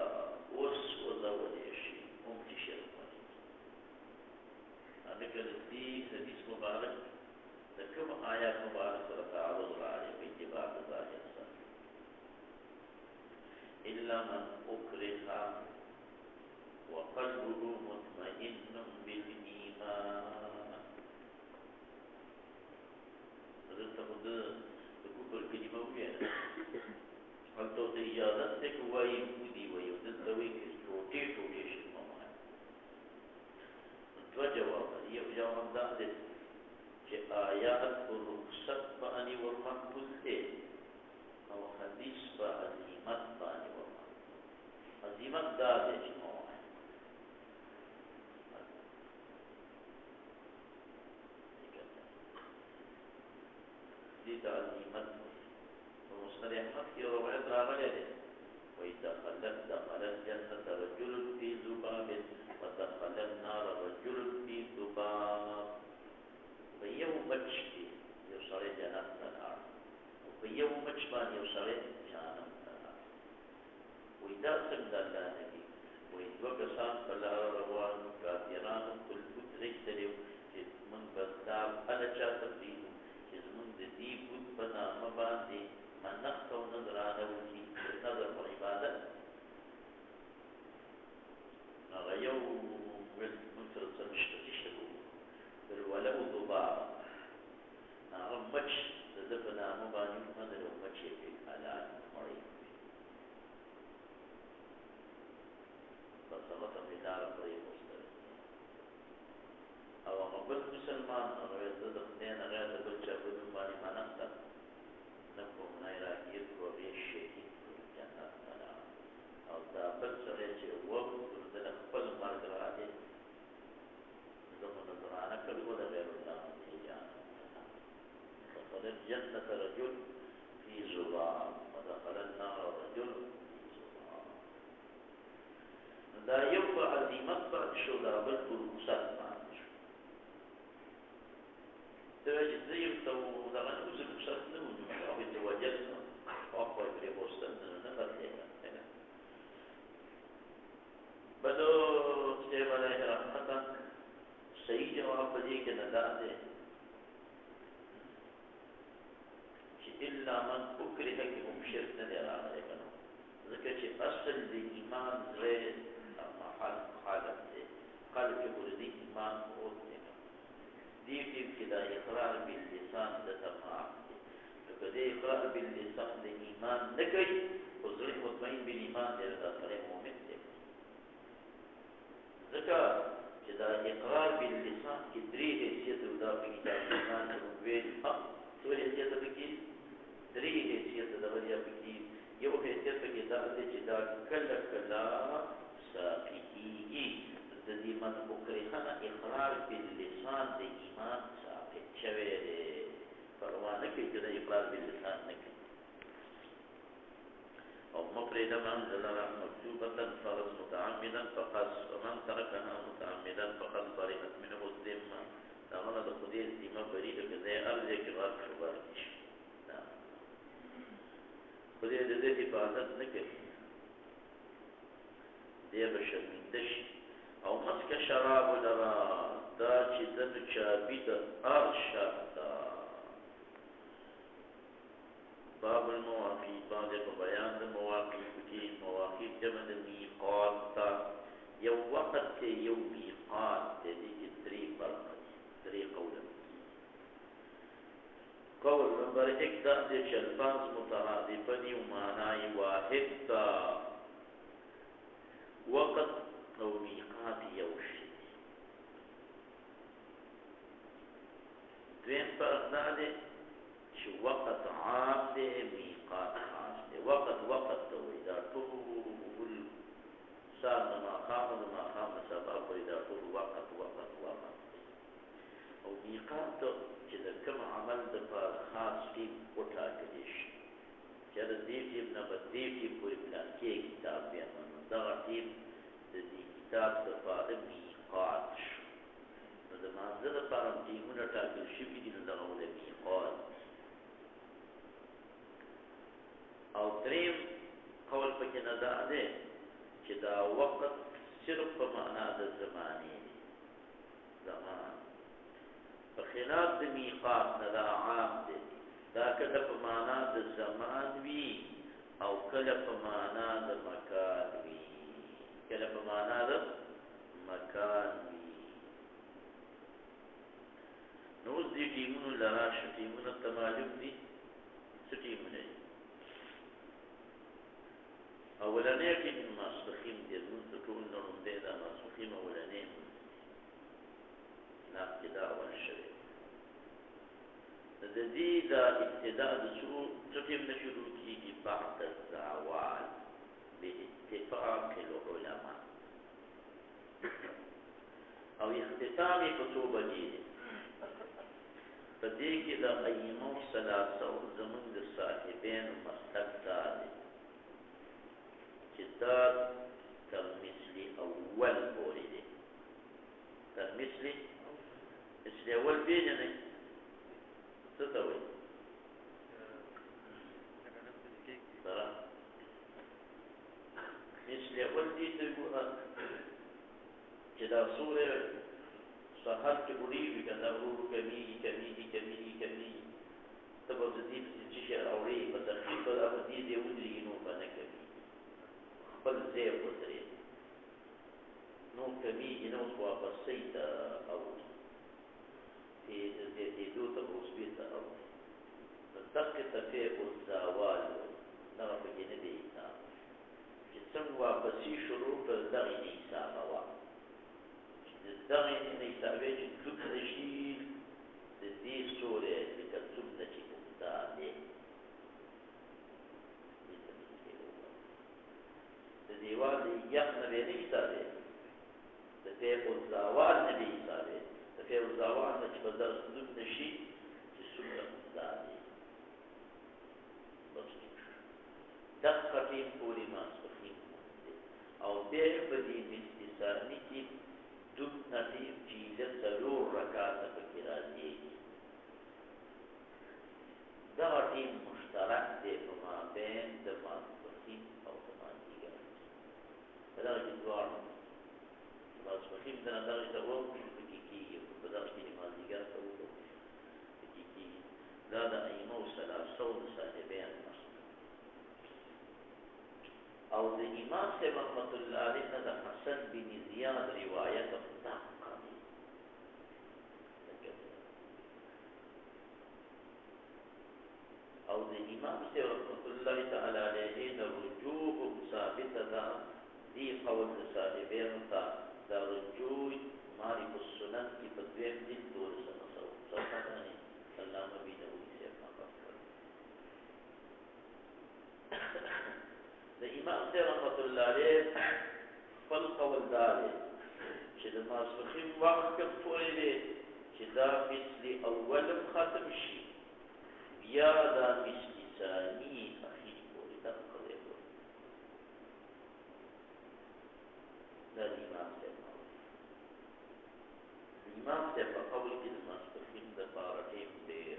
A: وسوذ وديشي ومتشر هذا كالذي حديث مبارك لكم آيات مبارك تعرض عليه باتباع ذلك إلا من أكره وقلبه مطمئن بالإيمان. تقول بكفر كلمة ويانا هل توتي إجازة تكوي ودي ويودتوي توتي شيء ما جواب جواب ذلك آيات الرخصة بأني والمقبول أو حديث بعزيمة بأني والمقبول عزيمة ذلك تعليما ومسند أحمد في رواية غيره وإذا دخل الجنة رجل في ذباب ودخل النار رجل في ذباب ويوم مجدي يوصل جنة النار ويوم مجبان يوصل جنة النار. وإذا سمد الله نبي وإذا وقصان فلا روان كافران كل فترك تلو من بذاب على جاتب دينه دي بود بنا مبادي من نخت ونظر على وجهي نظر والعبادة غيو بالمنفرد مشتغو بالولو ضباب مجھ دفنا مبادي نظر ومجھ يكي على مريم فصلت مدار قريب مستقر أو مقبل مسلمان غير ذدقتين غير ذدقتين بني ما نقدر نقوم نيراكيد وغير الشيء جنة منا أو دابل سغيش وقت ذدق قبل مرقراتي ذدق نظرانا كل غير الله في جنة دخل الجنة رجل في زباب ودخل النار رجل في زباب. دا يبقى عزيمت بعد شو دابل فرقصات تواجه زيهم تو دغن وزن وسط نون أو يتواجدنا أقوى بريبوستنا نفر هنا بدو سيب عليه رحمة صحيح جواب بديك نداده إلا من أكره كهم شرك ندران لكنه ذكرت أصل الإيمان غير محل خالد قال في ولدي إيمان هو اقرار باللسان د ایمان نه کوي خو زړه مطمئن بالایمان دی دا سړی مؤمن دی ځکه چې دا اقرار باللسان کې درې حیثیت دا په کتاب ایمان کې ویل څو حیثیت پکې درې حیثیت د وریا پکې یو حیثیت پکې دا دی چې دا کله کله ساقي کېږي د دې مذهب کرخانه اقرار باللسان د ایمان ثابت شوی دی پروا نه کوي چې د اقرار باللسان نه کوي او مفرد من ذلر مكتوبة فرض متعمدا فقد ومن تركها متعمدا فقد برئت منه الذمة داغنا د خدای ذمه بری ده که ارزه کې غرق شو ورکش خدای د دې حفاظت نه کوي دی به شرمنده شي او مسک شراب لرا دا چې د چابي د ارشد باب المواقيت بعد بیان د مواقیت کې مواقیت جمع د میقات تا یو وقت کې یو میقات د دې درې فرق درې قول نمبر 1 دا د الفاظ مترادفه دي او معنی واحد تا وقت او میقات یو شي دویم فرق دا دی چې وقت عام دی میقات خاص دی وقت ته وایي دا ټول سار د ماښام د سبا پورې دا ټول وقت او میقات چې د کوم عمل دپاره خاص ټیم وټاکلی شي چې د دې ټیم نه به دې ټیم پورې پلان کې کتاب بیا دغه ټیم د دې کتاب دپاره میقات شو نو د مانځه دپاره ټیمونه ټاکل شوي دي نو دغه د میقات او دریم قول پکې نه دا دی چې دا وقت صرف په معنا د زمانې دی زمان په خلاف د میقات نه دا عام دی دا کله په معنا د زمان وي او کله په معنا د مکان وي نو اوس دې ټیمونو لراشه ټیمونه ته معلوم دي څه ټیمونه دي اولانیه کې ماسپخین دی لمونځ د ټول نه لومړی دا ماسپخین اولانیه نه کې دا اول شوی د دې دا ابتدا د څه ټیم نه شروع کېږي بعد الزوال باتفاق العلماء او اختتام په څو بجې دی په دې کې د ائمه ثلاثه زمونږ د صاحبینو مسلک دا دی دا كالمثل اول پوری دی كالمثل اول پیجنه څه ته وایي مثل اول دي ته ګوره چې دا سوره سحر کې بوډي وي کنه ورو کمیږي ته به د دې چې شي راوړي په تخفیف د دې دی ودرېږي نو باندې کوي خپل ځای ودرېږي نو کمیږي نو واپسې ته اوړي دې ته اوسبي ته اوړي نو دقه تفیع الزوال دغه پکې نه دی حساب چې څنګه واپسې شروع کړ دغه نه حساب وا چې دغه نه حسابې چې څومره شي د دې سورې لکه څومره چې دا دی د دیوال یخ نه به نه حسابې د فیق الزوال نه به حسابې د فیق الزوال نه چې په درس څومره شي چې څومره دا دی دقه ټیم پوری ماسپخین او بیا په دې استثناء کې دوه نتیب چې د ضرور رکعات پکې راځي دا ټیم مشترک دی په مابین د ماسپخین او د مازدیګر دا چې دوه ماسپخین د نظر ته وو پکې کېږي په دغه کې مازدیګر ته وو پکې کېږي دا د ائمه ثلاثه او صاحبین او د امام صاحب رحمت الله علیه نه د حسن بن زیاد روایت دقه او د إمام سي رحمة الله تعالى عليه رجوع ثابتة دي قول صاحبين دا رجوع معرف السنن کی بدویم دل دور سنسو صفتانی علامہ بینوی سے نقل کر دا امام سے رحمة الله عليه فالقول داره چې د ماسپخین وخت پورې دی چې دا مثل اولم ختم شي بیا دا مثل ثانی اخیر پورې دا قضیه پورې دا امام سے امام سے په قول کې د ماسپخین د پاره ټیم ډېر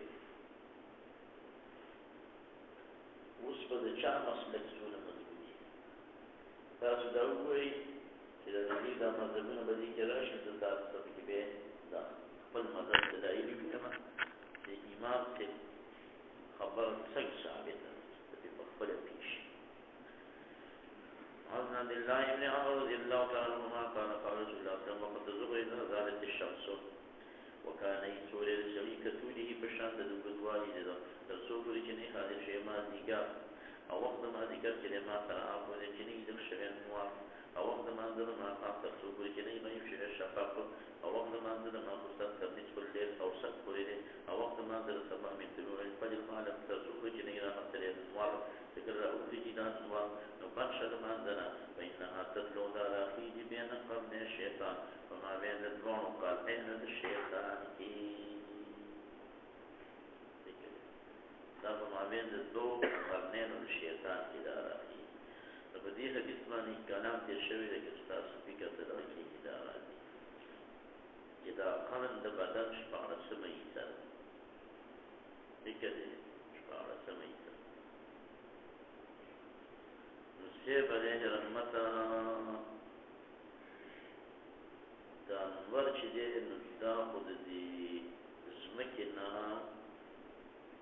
A: اوس په د چا مسلک څونه مضبوطي تاسو دا وګورئ چې د دې د مذهبونو په دې کې راشي د تاسو په کې به دا خپل مذهب دلایل وکړم چې امام ته خبر څنګه ثابت ده په خپل پیش عن عبد الله بن عمرو رضي الله تعالى عنهما قال قال رسول الله صلى الله عليه وسلم وقد ظهر إذا زالت الشمس وكان يسول الشريك توله بشان تدوبدوالي لذا ترسول لجنه هذا الشيء ما ديقا أو وقت ما ديقا كلمات رعاه ولجنه ذل شغل موافق أو وقت ما أنزل ما قام ترسول لجنه ما يفشع الشفاق أو وقت ما أنزل ما خصات كبنس الليل أو سك قريده أو وقت ما أنزل سبع من طلوع الفجر قال ترسول لجنه إلى مقتل الموافق تكرر أولي جنان موافق نبشر ما أنزل فإنها تتلو على أخيه بين قرن الشيطان وما بين الدون قال أين الشيطان دا ما بين الدو قرنين الشيطان إدارة فبدي حدیث باندې کلام تیر شوی دی چې تاسو فکر درته کې اداره دي چې دا قانون د بدن شپاره سمې سره دغه شپاره سمې سره نو څه باندې رحمت دا نور چې دې نو دا خود دې زمکه نه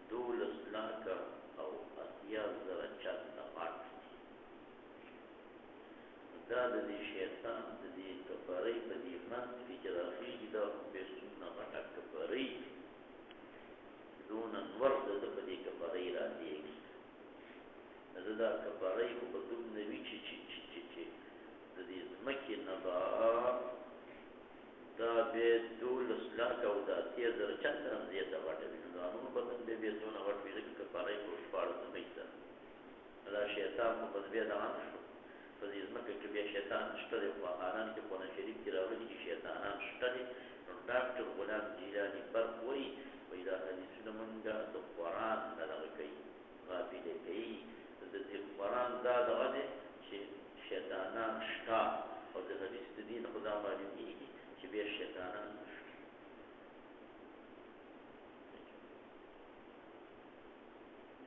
A: دولس لاکه او اتیا زره چات نه پات دا د دې شیطان د دې کفارې په دې منځ کې چې راخیږي دا په سنت غټه کفارې دون انور د په دې کفارې راځي دا کفارې په دوم نوي چې د دې مکه نه با دا به دولس لاک او دا 10000 چندر زیاته غټه وي نو نو بدن به دون غټ وي چې کفارې په شپاره سمېته دا شیطان په دې دا په دې ځمکه کې بیا شیطان شته دی په قرآن کې په شریف کې راغلي چې شیطانان شته دي نو ډاکټر غلام جیلانی برق وایي وایي دا حدیثونه مونږه د قرآن نه دغه کوي غافلې کوي د دې قرآن دا دغه دی چې شیطانان شته او د حدیث د دین خدا معلومیږي چې بیا شیطانان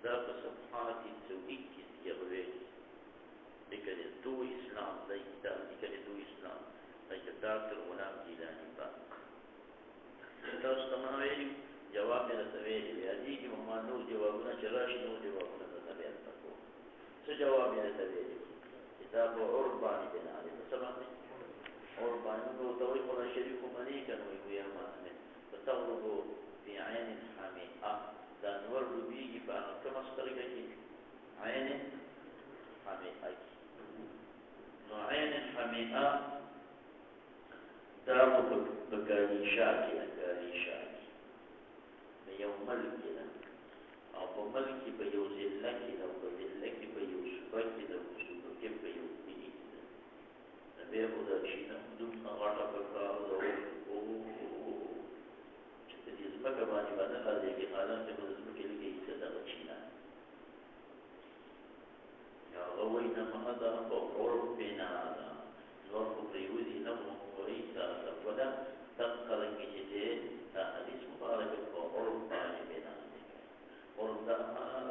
A: دا په صفحات سوي کې یغوي ذكر دو اسلام دا كتاب ذكر دو اسلام دا دكتور غلام جیلانی پاک تاسو تمامي جواب نه سوي دي دي محمد نور جوابونه چرشي نور جوابونه نه بیان تاسو څه جواب نه سوي کتاب عرباني بنا علي سمعني عرباني نو توي قرآن شريف مني كانوا يا ماسمه فتغربوا في عين حميئة دا نور بيجي فانا كما استرجعي عين حميئة عين حميئة دام بقالي شاكي أقالي شاكي بيوم ملكنا أو بملكي بيو زلكي أو بذلكي بيو سبكي أو سبكي بيو بيئنا نبيه دا شينا دون أغاطة بقاء شكتي زمك باني بانا خاذيكي خالان تبو زمكي لكي يسدغ شينا يا غوينا مهدا بقربنا ظرف بريودي نمو وريسا ولا تذكر الجديد حديث مبارك بقربان بنا قربان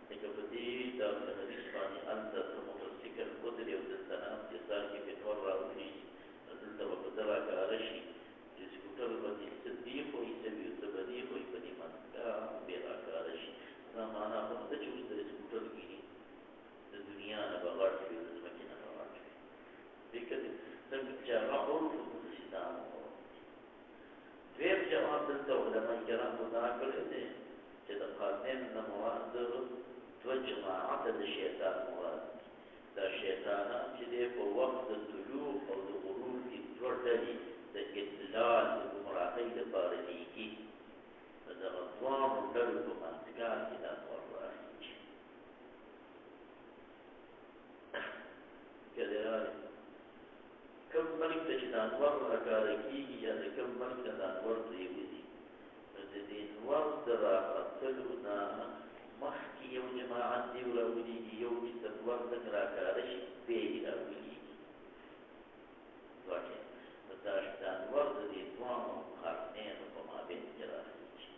A: تكبدي دار الحديث باني أنت تمسك القدر والسلام جزاك في نور راولي أنت وقدرك أرشي جزكتر بدي صديق ويسوي صديق ويبني من بيراك أرشي أنا معنا خمسة جوز درسكتر جيني الدنيا نبغار في المكينة نبغار في بكده تجمعون في الإسلام غير جواب دلته علماء الكرام مذاكرة كده قانون مواد دو جماعت د شیطان مراد دا شیطانان چې دی په وخت د طلوع او د غروب کې دوه ډلې د اضلال د ګمراهۍ لپاره لیږي د دغه دواړو ډلو په منځګار کې دا انوار راخیږي که دی راغلی کوم ملک ته چې د انوار راښکاره کېږي یا د کوم ملک ته د انوار پرېوځي نو د دې انوار د راختلو نه مخکې یو جماعت دی راولېږي یو چې د انوار څنګه راښکاره شي بیا یې راولېږي واقع دا انوار د دې دواړو قرنینو په مابین کې راخیږي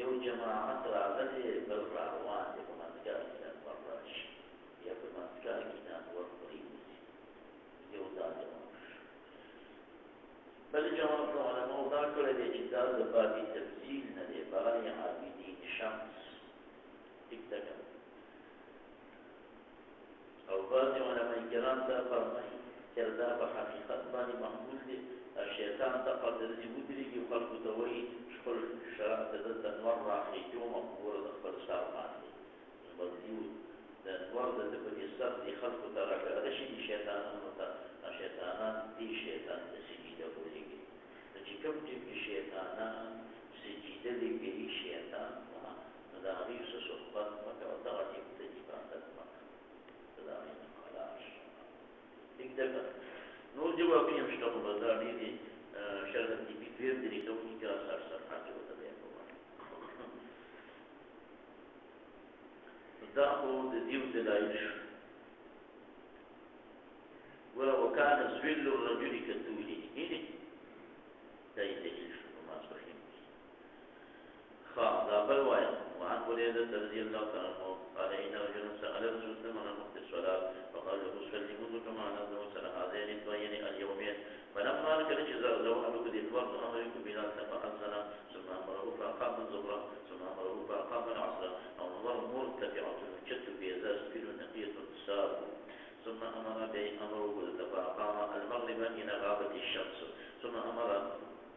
A: یو جماعت راغلی بل راروان دی په منځګار کې د انوار راشي یا په منځګار کې د انوار پرېوځي یو دا جماعت بل جماعت علماء دا کړی دی چې دا د باب تفصیل نه دی بغیر عابدین شمس ابتدأ او بعض علماء کرام دا فرمایي چې دا په حقیقت باندې محمول دی شیطان ته قدر دې ودرېږي خلکو ته وایي خپل شرع ته دلته انوار راخېږي او مقبوله د خپل سر باندې بدلي د انوار د ده په دې سر دې خلکو ته راښکاره شي دي شیطانانو ته شیطانان دې شیطان ته سجیده ولېږي نو چې کوم ټیم کې شیطانان سجیده دې کوي شیطان نو د هغوی څه صحبت مه کوه دغه ټیم ته عبادت مه کوه ته د هغوی نه خلاص ټیک ده که نور جوابونه هم شته خو به دا ډېرې شرح طبي دویم درې کوونکي که سر صفحه کې ورته بیان کوم دا خو د دیو دلایل شو ګوره وکانه ذل الرجل کطوله دا یې دلیل شو په ماسپښین کې دا بل وایم وعن بريدة رضي الله تعالى عنه قال إن رجلا سأل رسول الله عن وقت الصلاة فقال له صلي منذ كما نزل وصل هذين الدوين اليومين فلما ركب زوجه بدين فرض أمرك بلا فأذن ثم أمره فأقام الظهر ثم أمره فأقام العصر أو نظر مرتفعة شت في إزاز فيل نقية الساب ثم أمر بأمره فأقام المغرب حين غابت الشمس ثم أمر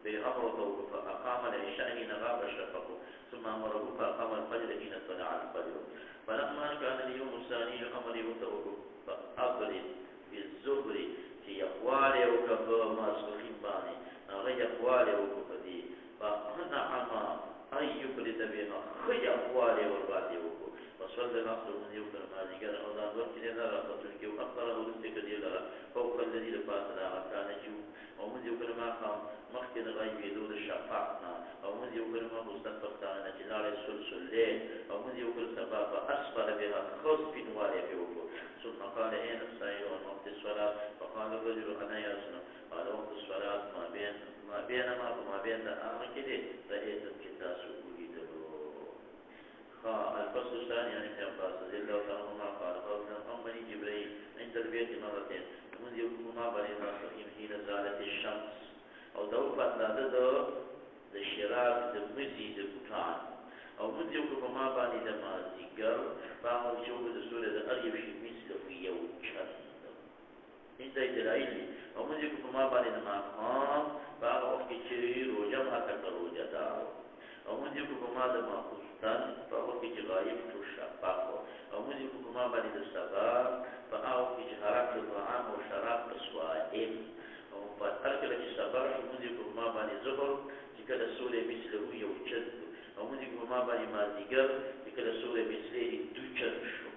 A: بأمره فأقام العشاء حين غاب الشفق ثم أمره فأقام الفجر حين طلع الفجر فلما كان اليوم الثاني أمر يوته فأبرد بالزبر في أقوال وكف ماسخين باني غير أقوال وكفدي فأنعم أن يبرد بها خي أقوال والبعد وكف وصلى العصر من يوم الماضي قال أولا وقت لنا رأفتك وأقره لستك ديلا فوق الذي لفاتنا كان جو ومن يوم ما قام مخکې د غیب یدو د شفاق نه او موږ یو کړه ما مستند پښتانه چې لاړې سلسلې او موږ یو کړه سبا په اسفل بها خذ بنوارې په وکړو ثم قال اين السائل عن وقت الصلاه فقال الرجل انا يا رسول قال وقت الصلاه ما بين الامر كده رايت الكتاب وجدوا الفصل الثاني عن ابن عباس رضي الله عنهما قال قال امني جبريل عند البيت مرتين منذ يوم ما بني الرحيم حين زالت الشمس او دا وفتلاده د شراک د مزي د بوټان او موږ یو په ما باندې د مازدیګر په هغه چې وګړو د سورې د اریو شي مثله یو چت دا دلایل دي او موږ یو په ما باندې د ماښام په هغه وخت کې چې روژه ماته که روژه دار او موږ یو په ما د ماخوستن په هغه وخت کې چې غایب شو شفاق او موږ یو په ما باندې د سبا په هغه وخت کې چې حرام د طعام او شراب په سوائم او په هر کله چې سبا شو موږ په ما باندې ظهر چې کله سورې مثله یو چت او موږ په ما باندې مازدیګر چې کله سورې مثله دو چت شو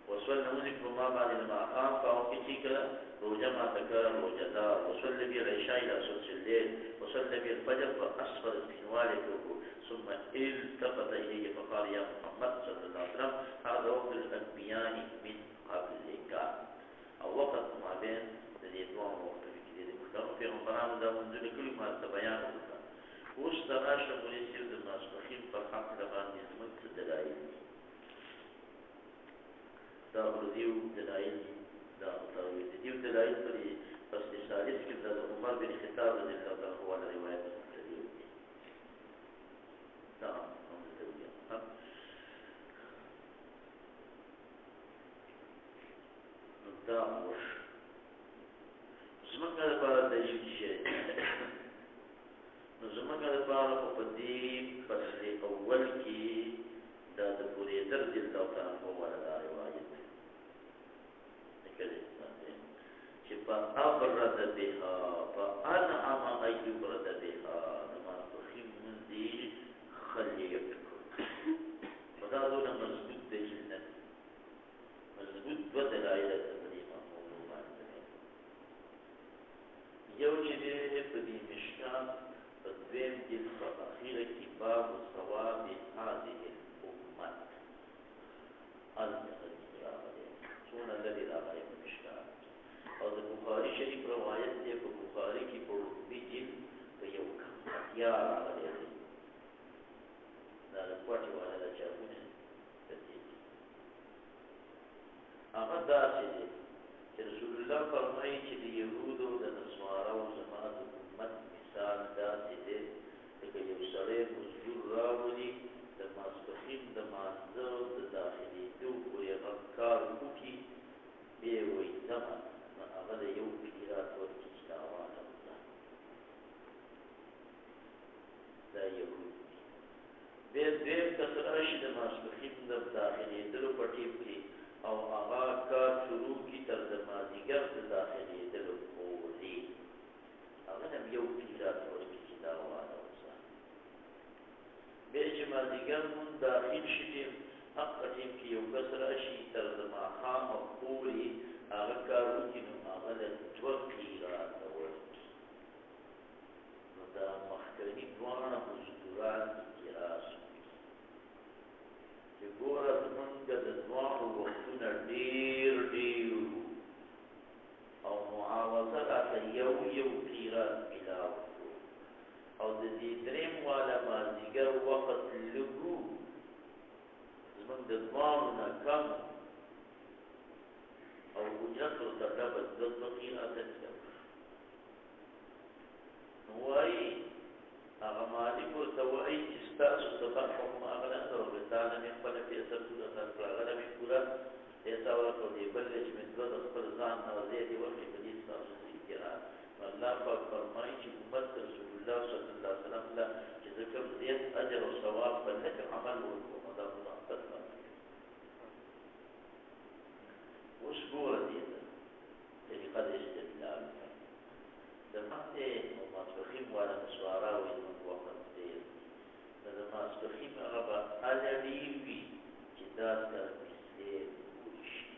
A: وصلنا موږ په ما باندې د ماښام په وخت کې چې کله روژه ماته که روژه دار وصلنا بي العشاء إلى ثلث الليل وصلنا بي الفجر فأسفر سپینوالی وکړو ثم التفت إليه فقال يا محمد صلى الله عليه وسلم هذا وقت الأنبياء من قبلك او وقت ما بين دې دوه وختونو کې د مختلفو پیغمبرانو دا منځونه کړي ما ته بیان وکړه اوس د راشه مولوي صاحب د ماسپښین پر حق د باندې زموږ څه دلایل دي دا دیو دلایل دا دیو دلایل په فصل ثالث کې د عمر بن خطاب رضی الله عنه عنه روایت مختلف دي دا هم د توجیه دا وش زمونږ لپاره دلیل شي نو زمونږ لپاره په دې فصل اول کې دا د پورې ذر رضي الله تعالى عنه ولا رواية كده فأبرد بها فأنعم أن يبرد بها نماز بخيم من دي خلي يبكر فدا دون مزبوط دجلنا مزبوط بدل آيات الإمام موضوع يوجد بدي مشكات فالدوام جل فأخير باب ثواب هذه الأمة سون الذي لا غير مشكات او د بخاری شریف روایت دی په بخاری کې په بیجل په یو یا راغلی دی دا د کوټي والا د چاونه دی هغه داسې دی چې رسول الله فرمایي چې د یهودو د نصارو زما د امت مثال داسې دی لکه یو سړی مزدور راولي د ماسپښین د مانځه د داخلېدو پورې هغه کار وکړي بیا یې وایي ځمه هذا يوم قيرات والكسلاوات الله لا يهود بير كسراش دماغ بخيم دم داخلي دلو پټيب کی او آغا کار شروع کی تر دمازیگر داخلي دلو پولی هغه هم یو قيرات والکسلاوات الله بیر جمازیگر من داخل شدیم حق قدیم کی یو کسراشی تر دماغ پولی هغه کارو کې نو هغه د دوه قیرات ورکړي نو دا مخکني دواړه مزدوران قیراس چې ګوره زمونږ د دواړو وختونه ډېر او معاوضه راته یو قیرات میلاو کړو او د دې درېم والا مازدیګر وخت لږو زمونږ د دواړو نه کم او اجرت ورته ډبل دوه قیراته وایي هغه مالک ورته وایي چې ستاسو سبق حکم هغه نه درو تعالی مې خپله فیصله پوره کړه هغه مې پوره فیصله ورکړه دې بل چې مې دوه د خپل ځان نه زیاتې ورکړې په دې ستاسو قیرات الله پاک فرمایي چې امت رسول الله صلی الله علیه وسلم له چې ذکر زیات اجر او ثواب په لږ عمل ورکړو نو دا مضاعفت وش ګوره دې ته طریقه د استدلال د مخکې ماسپښین والا نسوارا وایي زموږ وخت ډېر د ماسپښین هغه به الړي وي چې دا تر مثلې پورې شي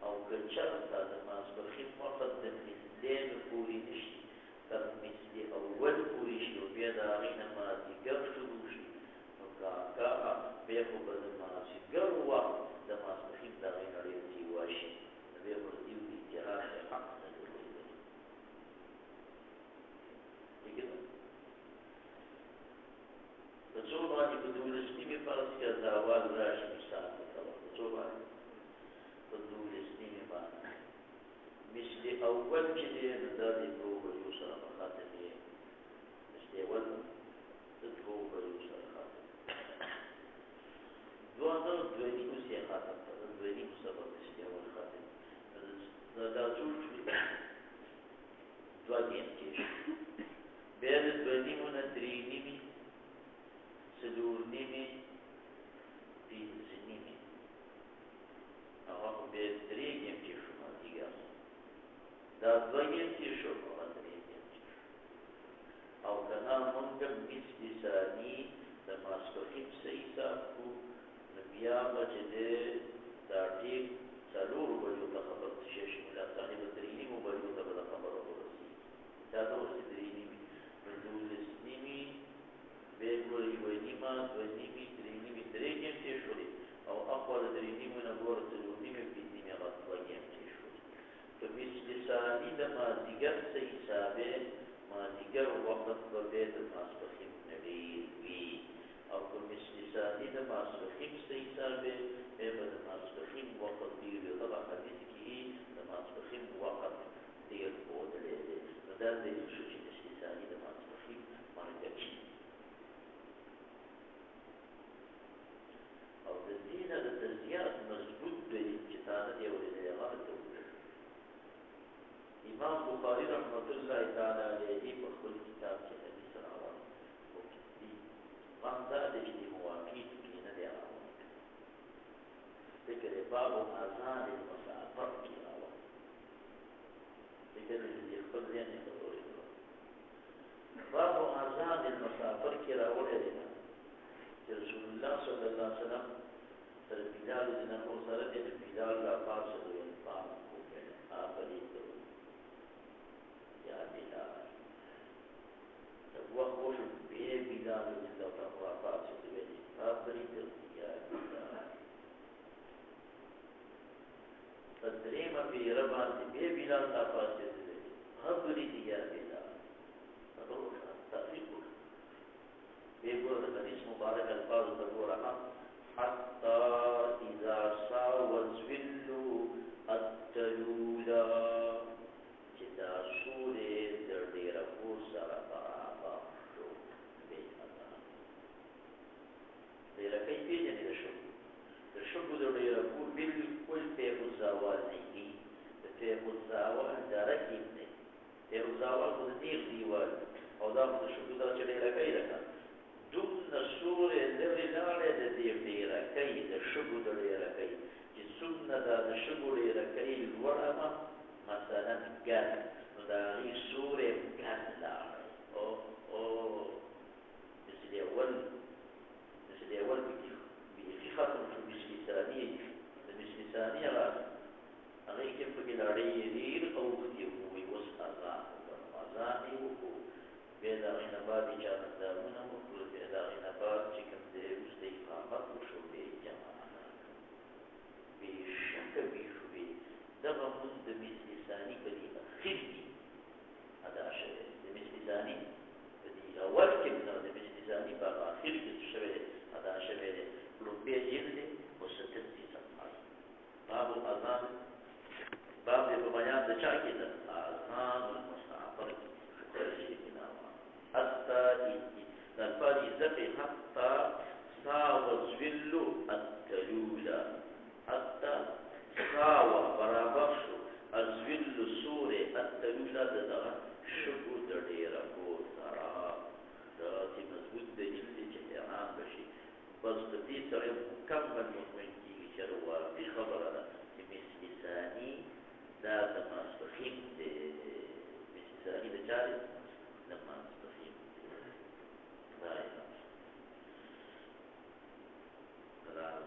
A: او که چېرته د ماسپښین وخت د مثلې نه پورې نه شي تر مثلې اول پورې شي او بیا د هغې نه مازدیګر شروع شي نو کاکا بیا خو به د مازدیګر وخت د ماسپښین د هغې نه ډېر تېوا شي نو بیا به د دې قیرات حق نه درلودلی په څو باندې په دولس نیمې فرض کړه زوال راشي مثال په طور په څو باندې په دولس نیمې باندې مثل اول چې دی نو دا د دوو بجو سره مخاطب یې مثل اول د دوو بجو سره خاطب دوه نیمو سې خاطب ته د دوه نیمو سبب مثل اول خاطب دا ټول دوه نیم کېږي بیا د دوه نیمو نه درې نیمې څلور نیمې پنځه نیمې هغه خو بیا درې نیم تېر شو مازدیګر دا دوه نیم تېر شو هغه درې نیم تېر شو او که نه مونږ مثل ثاني د ماسپښین څه حساب کړو نو بیا به چې دی دا ټیک څلورو بجو ته خبر شي ملا صاحب درې نیمو بجو ته به د خبره ورسېږي دا ته ورسې درې نیمې نو دولس نیمې بیا ګوره یوه نیمه دوه نیمې درې نیمې درې نیم تېر شولې او اخوا د درې نیمو نه ګوره څلور نیمې پنځه نیمې هغه دوه نیم تېر شولې په مثل ثاني د مازدیګر څه حسابې مازدیګر وخت به بیا د ماسپښین نه ډېر وي او په مثل ثاني د ماسپښین څه حسابې بیا به د ماسپښین وخت ډېر وي دغه حدیث کې د ماسپښین وخت ډېر ښودلی دی نو دا دلیل شو چې مثل ثاني د ماسپښین مرګچي او د دې نه د زیات مضبوط دلیل چې تا نه دی اورېدلی هغه ته وګورئ امام بخاري رحمت الله تعالی علیه په خپل کتاب کې حدیث راوړی خو دې غم دا دی چې د مواقیت کې نه دی راوړی باب آذان المسافر کی راوړ لیکن دې خپل ځان نه کوي باب آذان المسافر کی راوړ دی رسول الله صلی الله علیه وسلم تر بلال بن ابو سره د بلال لا پاس د انسان کو اپلی ته یا بلال وقول به بلال بن ابو پاس د اپلی ته یا بلال تدریما په ربان به بلال لا پاس د اپلی ته یا بلال تفریق بيقول الحديث مبارك الفاظ تقولها حتى إذا ساوى الظل التلولا جدا سورة دردير فوسر برابا شو بيهتا دير كي بيجن الشب دردير فوس بالكل فيه الزوال نيكي فيه الزوال داركي بني فيه الزوال خود دير ديوال او دا خود الشب دردير كي لكا دون سورة لغلالة دي ركي دا شبو دا ركي جي سنة دا شبو ركي الورمة مثلا قد نداري سورة قد لاري مثل أول بيخي ختم شو مثل ثانية غاز أغير كيف بلاري يدير أو ختيوه وسط أذاني وكو بيدا غين بادي جانت دامنا وكل بيدا غين باد چكم دي وستي قامت وشو بي جماعنا بيشك بيشو بي دغا من دمثل ثاني بدي أخيري هذا شيء دمثل ثاني بدي أول كمنا دمثل ثاني بابا أخيري كتشبه هذا شبه لنبي جلد وستتي سمعي باب الأذان باب ببيان دشاكي الأذان المستعفر حتى الفريزة حتى ساوى الظل التلولا حتى ساوى برابرش الظل السوري التلولا دغا شبو دردير فور سرا دغاتي مضبوط دجل جهران بشي بس بدي سري مكمل مطمئن کی شروع في خبرنا مثل ثاني دا دماسبخين دي مثل ثاني دجاري دماسبخين لا إله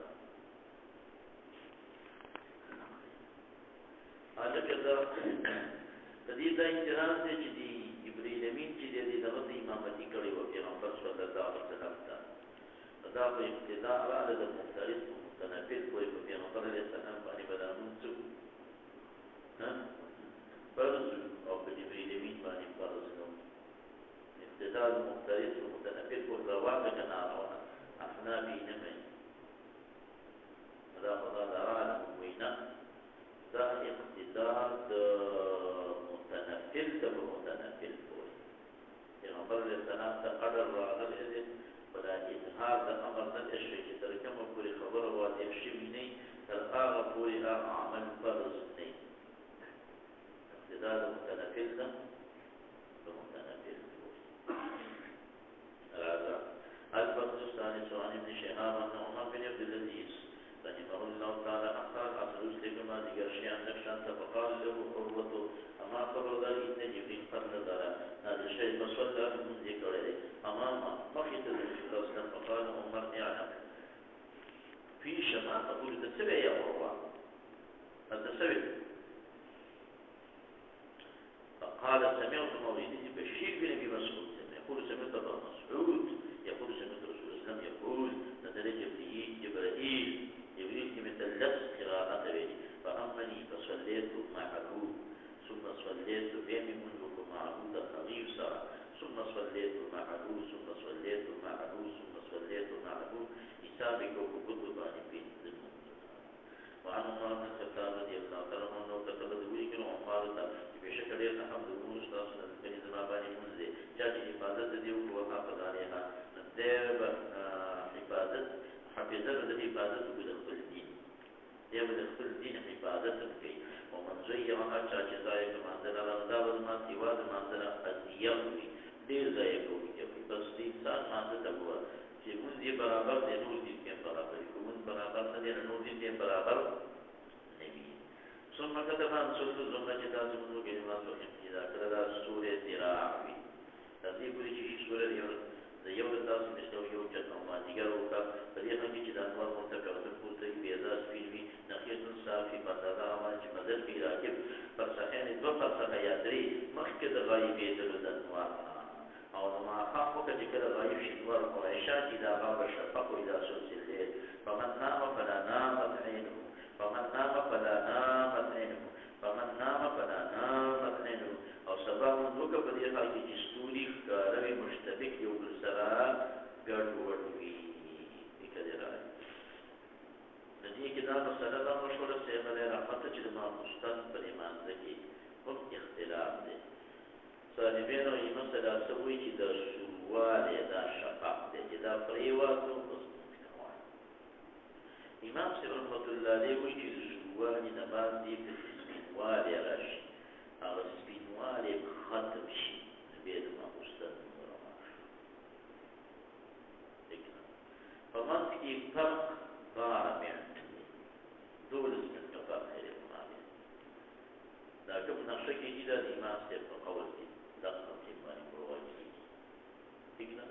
A: هذا كذا تدي دا انتراز دي جدي جبريل امين جدي دا غد امامتي کړي و پیغمبر صلی الله علیه وسلم دا په ابتداء على المختلف متنافل کوئی په پیغمبر علیه السلام باندې بدامون څو فرض او په جبريل امين باندې فرض نو ابتداء المختلف متنافل کو رواق کنا رونا افنا بینمه دا خدا دارانه وینا دا اقتداء متنفل دا متنفل پوری پیغمبر علیہ السلام تا قدر راغل ازید ولا اظهار دا امر دا اشوی چی ترکم پوری خبر واضح شوی نی تر آغا پوری آغا عمل فرض نی اقتداء دا متنفل دا متنفل پوری هذا الفصل الثاني عن ابن شهاب أن عمر بن عبد العزيز رحمه الله تعالى أخذ أصل لكما ذكر شيئا نفسا فقال له عروة أما خبر ذلك إن جبريل قبل ذلك هذا الشيء فصلى من ذكر أمام مخيط الرسول صلى فقال عمر اعلم في شما تقول تتبع يا عروة تتبع فقال سمعت مولده بشير بن أبي مسعود يقول سمعت أبا مسعود يقول سمعت رسول الله يقول نزل جبريل مثلث قراءة به فأمني فصليت معه ثم صليت بهم منذ معه دخلي سرى ثم صليت معه ثم صليت معه ثم صليت معه حسابك وكتب عن بين وعن عمر بن الخطاب رضي الله تعالى عنه كتب ذلك عمر بشكل الحمد لله صلى بن زمان منزل جاءت عبادة دي وحافظ عليها ندير عبادة حفظة العبادة بدخل الدين يبدأ دخل الدين عبادة كي ومن زيها شاجزاء بمنزلة رمضان ما سوى بمنزلة الزيوي دير زيكوي بس الإنسان منزلة هو في من دي برابر دي نور دي كم برابر ومن برابر دي نور دي كم برابر نبي ثم كتب عن سورة الزمرة جدا سمو كلمات وحيم إذا كلا سورة ذراعي تذي بودي شيء سورة يوم الناس مثله يوم جنة وما ديجروكا فليها كي جدا أنوار مرتكب تقول بيزاس فيلمي نخيط صافي بردادا أمان جمدل في راكب فرسخين دو فرسخ يدري مخكد غايب يدلو دنوارنا أو لما خافك ذكر غايب شنوار قريشات إذا غاب الشفق إذا سلس الليل فمن نام فلا نامت عينه فمن نام فلا نامت عينه فمن نام فلا نامت عينه او سبب دوکه په دې حال کې چې ستوري ښکاروي مشتبک یو بل سره ګډوډ وي دې راځي د دې کې دا مسله دا مشوره سیب علیه رحمت چې د ماخوستن په لمانځه کې هم اختلاف دی صاحبینو یې مسله څه وایي چې د شرووالی دا شفق دی چې دا پرېواتو اوس امام صاحب رحمت الله علیه وایي چې د شرووالي نه باندې په سپینوالی راشي هغه سپینوالی ختم شي بیا د ماخوستن رڼا په منځ کې فرق 12 منټ دی 12 منټه فرق دی دا کوم نقشه کې چې د امام صاحب په قول کې دقه کې باندې پرواجي ٹھیک نه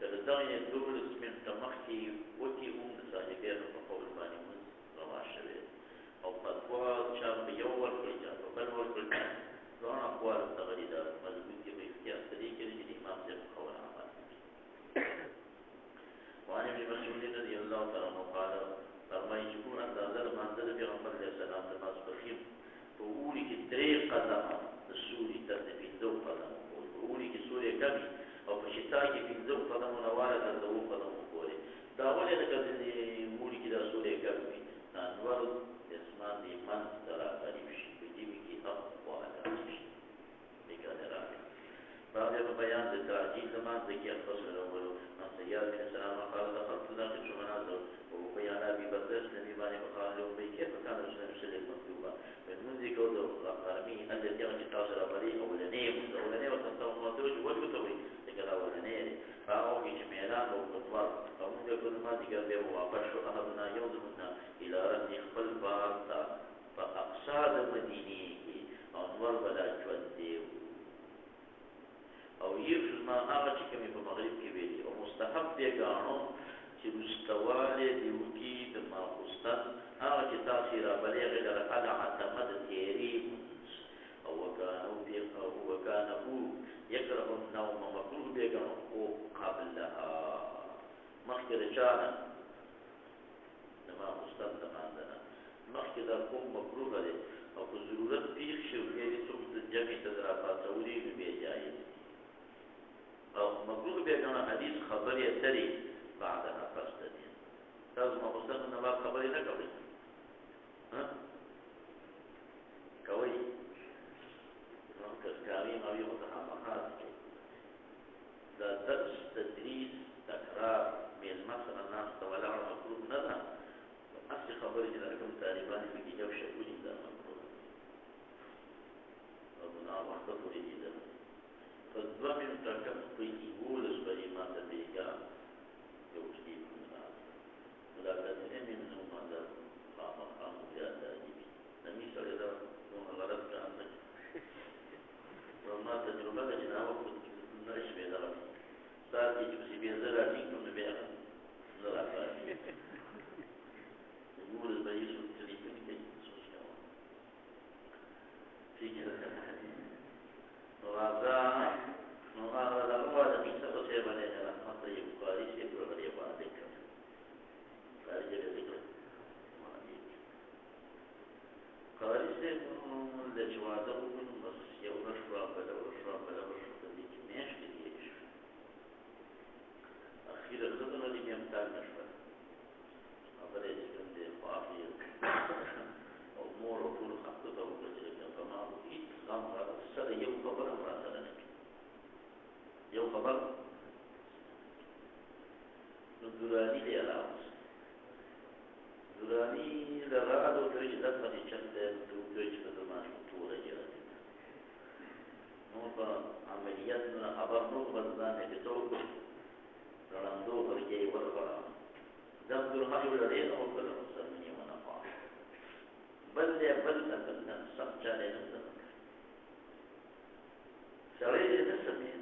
A: تر دا یې 12 منټه مخکې وتی هم د صاحبانو په قول باندې موږ روا شوه او فتوا چې په یو ورکړي چې په بل ورکړي ځان اقوال تغریدا مضبوطی په اختیار سره کې چې امام صاحب قول عمل وعن ابن مسعود رضی الله تعالی عنہ قال فرمایي چې کو اندازه منزل پیغمبر علیه السلام د ماسپخیم په اوړي کې 3 قدم د سوري تر 5 قدم اوړي کې سوري کمی او په شتا کې 5 قدم نواله تر 2 قدم پورې دا ولې د کله اوړي کې د سوري کمی انور اسمان دی من ترا قریب شي په دې کې اقوال شي دګره بعد بیان د تعجیل زمان د کې فصل الاول ان سيار بن سلام قال دخلت داخل منازل وبيان ابي بكر النبي باندې وقال له كيف كان رسول الله صلى الله عليه وسلم من منذ كود القرمي التي كانت تصل عليه اولانيه وتنتهي وتوي لكن اولانيه فهو جميلان وقطوار فهم يقول ما ديگر به واپس شو احدنا يومنا الى رد خپل بارتا فاقصاد مدینه کی انور بلا ژوند دی او یفل ما هغه چې کومې په مغرب کې ویلي او مستحب دی ګاڼو چې مستواله دی وکي د ماخوستن هغه چې تاسو را بلغه در على عتمد تیری او وكانه يكره النوم مكروه دی ګاڼو قبلها مخکې چانه د ماخوستن د ماندنه مخکې دا کوم مکروه دی او په ضرورت پیښ شي بیا دې څوک د جمعې ته راپاڅولي نو بیا جایز او مکروه بیا ګڼه حدیث خبرې اترې بعدها پس د دې تاسو ماخوستن نه بعد خبرې نه کوئ کوئ نو که کاري ما یو ته خامخا دا درس تدریس تکرار میلمه سره ناسته ولاړ مکروه نه ده اصلي خبرې چې دا کوم طالبان پکې یو شکولي دا مکروه او ګناه وخته پورې دي ده په 2 منټه کم په 11 بجې ماته بېګا یو څه دا کتنې مې نو ماده خامخا زیاته دي نمي سره دا نو غلط کار نه نو ما تجربه ده چې دا وخت نه شي دا ساتي چې بیا زه راځم نو بیا نه راځي يقول البيس التليفون كي سوسيال في كده وغازا الأول من سبب علينا رحمة يبقاري سيبر غريب عليك قاري ذكر قاري سيبر لجواده من بس يوم رشرا بلا ديك ماش كديش أخير الخدمة دي بيمتاز نشفى أبدا يسكن دي خافي أمور وطول خطته وكذلك فما هو إتقام هذا السنة يوم خبر أمرا يوم خبر ندراني لي ألاوز دراني لرادو توجه لفظ چند توجه بدرمان طول جرد نوبا عمليات من خبر نوبا بزانه بتوقع رلندو برجي ورقرام دم درهاي ولرين وكل مسلمين ونفع بل سخت چاله نه ده سړی دې نسمې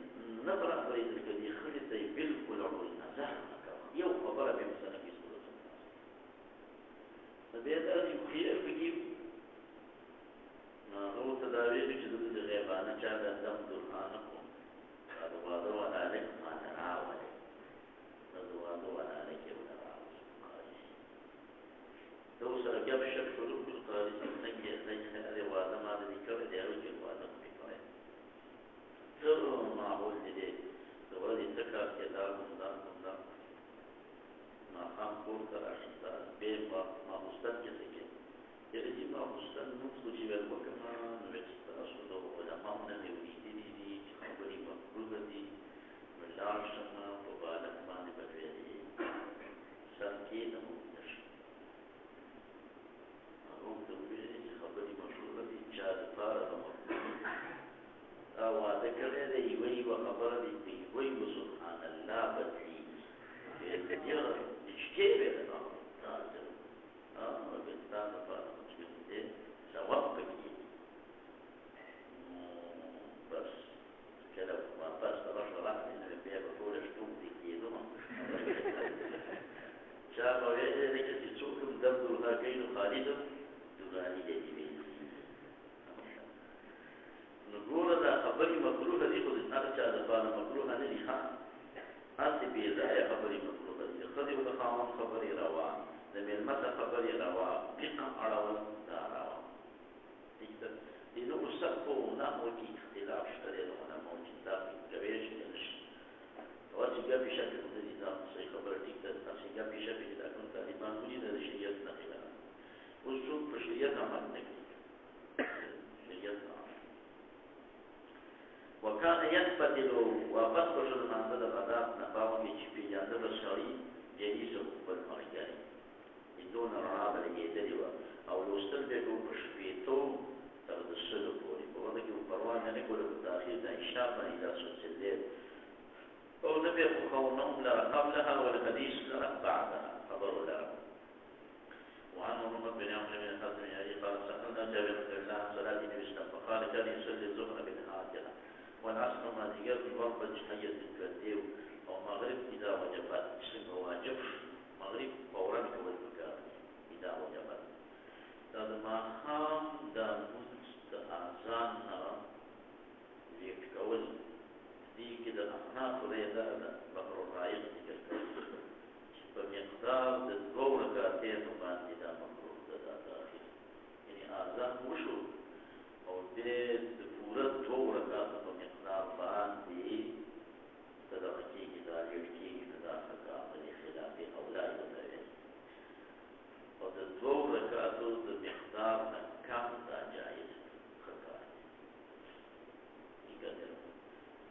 A: نه برابرې د دې خلې ته بالکل اړول نظر نه کوه یو خبره به مثلا کې څه ده بیا دا یو خیر پکې نو ته دا ویل چې د غیبانه چا د دم درخانه کوم دا واده ولا لک ما راولې دا واده ولا لک ولا راولې ته سره کې به شپ شروع کړو قاضي څنګه څنګه واده ما دې کړې دی او چې واده کوي ته معقول دي د ورځې څخه کتاب دا ما خام کور ته راشي به ما مستند کې څه یعنی ما مستند نو څه چې ورکوما نو تاسو د علماء نه ویلي دي چې خبرې مقبوله دي ولار شمه په بالغ باندې بدوي سر کې نه مونږ هغه د ویلي چې خبرې مشهوره دي چې د پاره او واده کړی دی یوه خبره دی وی سبحان الله بدلی دې چې به دا دا لپاره چې دې ثواب کوي بس کله واپس راځه راځي نو بیا په ټول شتون دي کېدو چا به دې چې څوک د دغه کینو خالد دغانی دې نقول دا خبري مكروه دي خو نرجع لبانا مكروه نه دي خان انت بيزايا خبري مكروه دي خدي ولا خاون خبري روا زميل متى خبري روا بقم اړول دا روا دي نو وسقو نحو کی اختلاف شته نو موجود دا کوي چې او چې بیا په شکل د نظام صحیح خبره ټیک ده چې بیا په شکل د اکون طالبان ولې د شریعت نه خلاف اوس څوک په شریعت عمل نه کوي شریعت وكان ينبدل وقد بشر من عدد الغداء نفاهم يجبي جانب الشرعي جليسه بالمرجعي بدون رعاب اليدري او لوستل بيقو بشبيتو تغد السلو بوري بغضك وقروان نقول بالتأخير إشابا إلى سلس الليل او نبي خونهم لرى قبلها والحديث لرى بعدها خبر لرى وعن محمد بن عمرو بن الحسن يعني قال سألنا جابر بن الله عن صلاة النبي صلى الله عليه وسلم فقال كان يصلي الظهر بالحاجة والعصر ما تجاب الوقت جنية الكرديو أو مغرب إذا وجبت اسمه واجب مغرب فورا كول مكان إذا وجبت هذا ما خام دا مستأذان ليك كول دي كده أحناف ريدا بحر الرائق ذكر بمقدار دو ركعتين وبعد دا مكروه دا داخل يعني آذان وشو أو دي پورا دو رکعت په مقدار باندې صدقه کېږي دا لږ کېږي دا حق عمل خلاف اولاد وتوي او د دو رکعتو د مقدار نه کم دا جایز خطا دي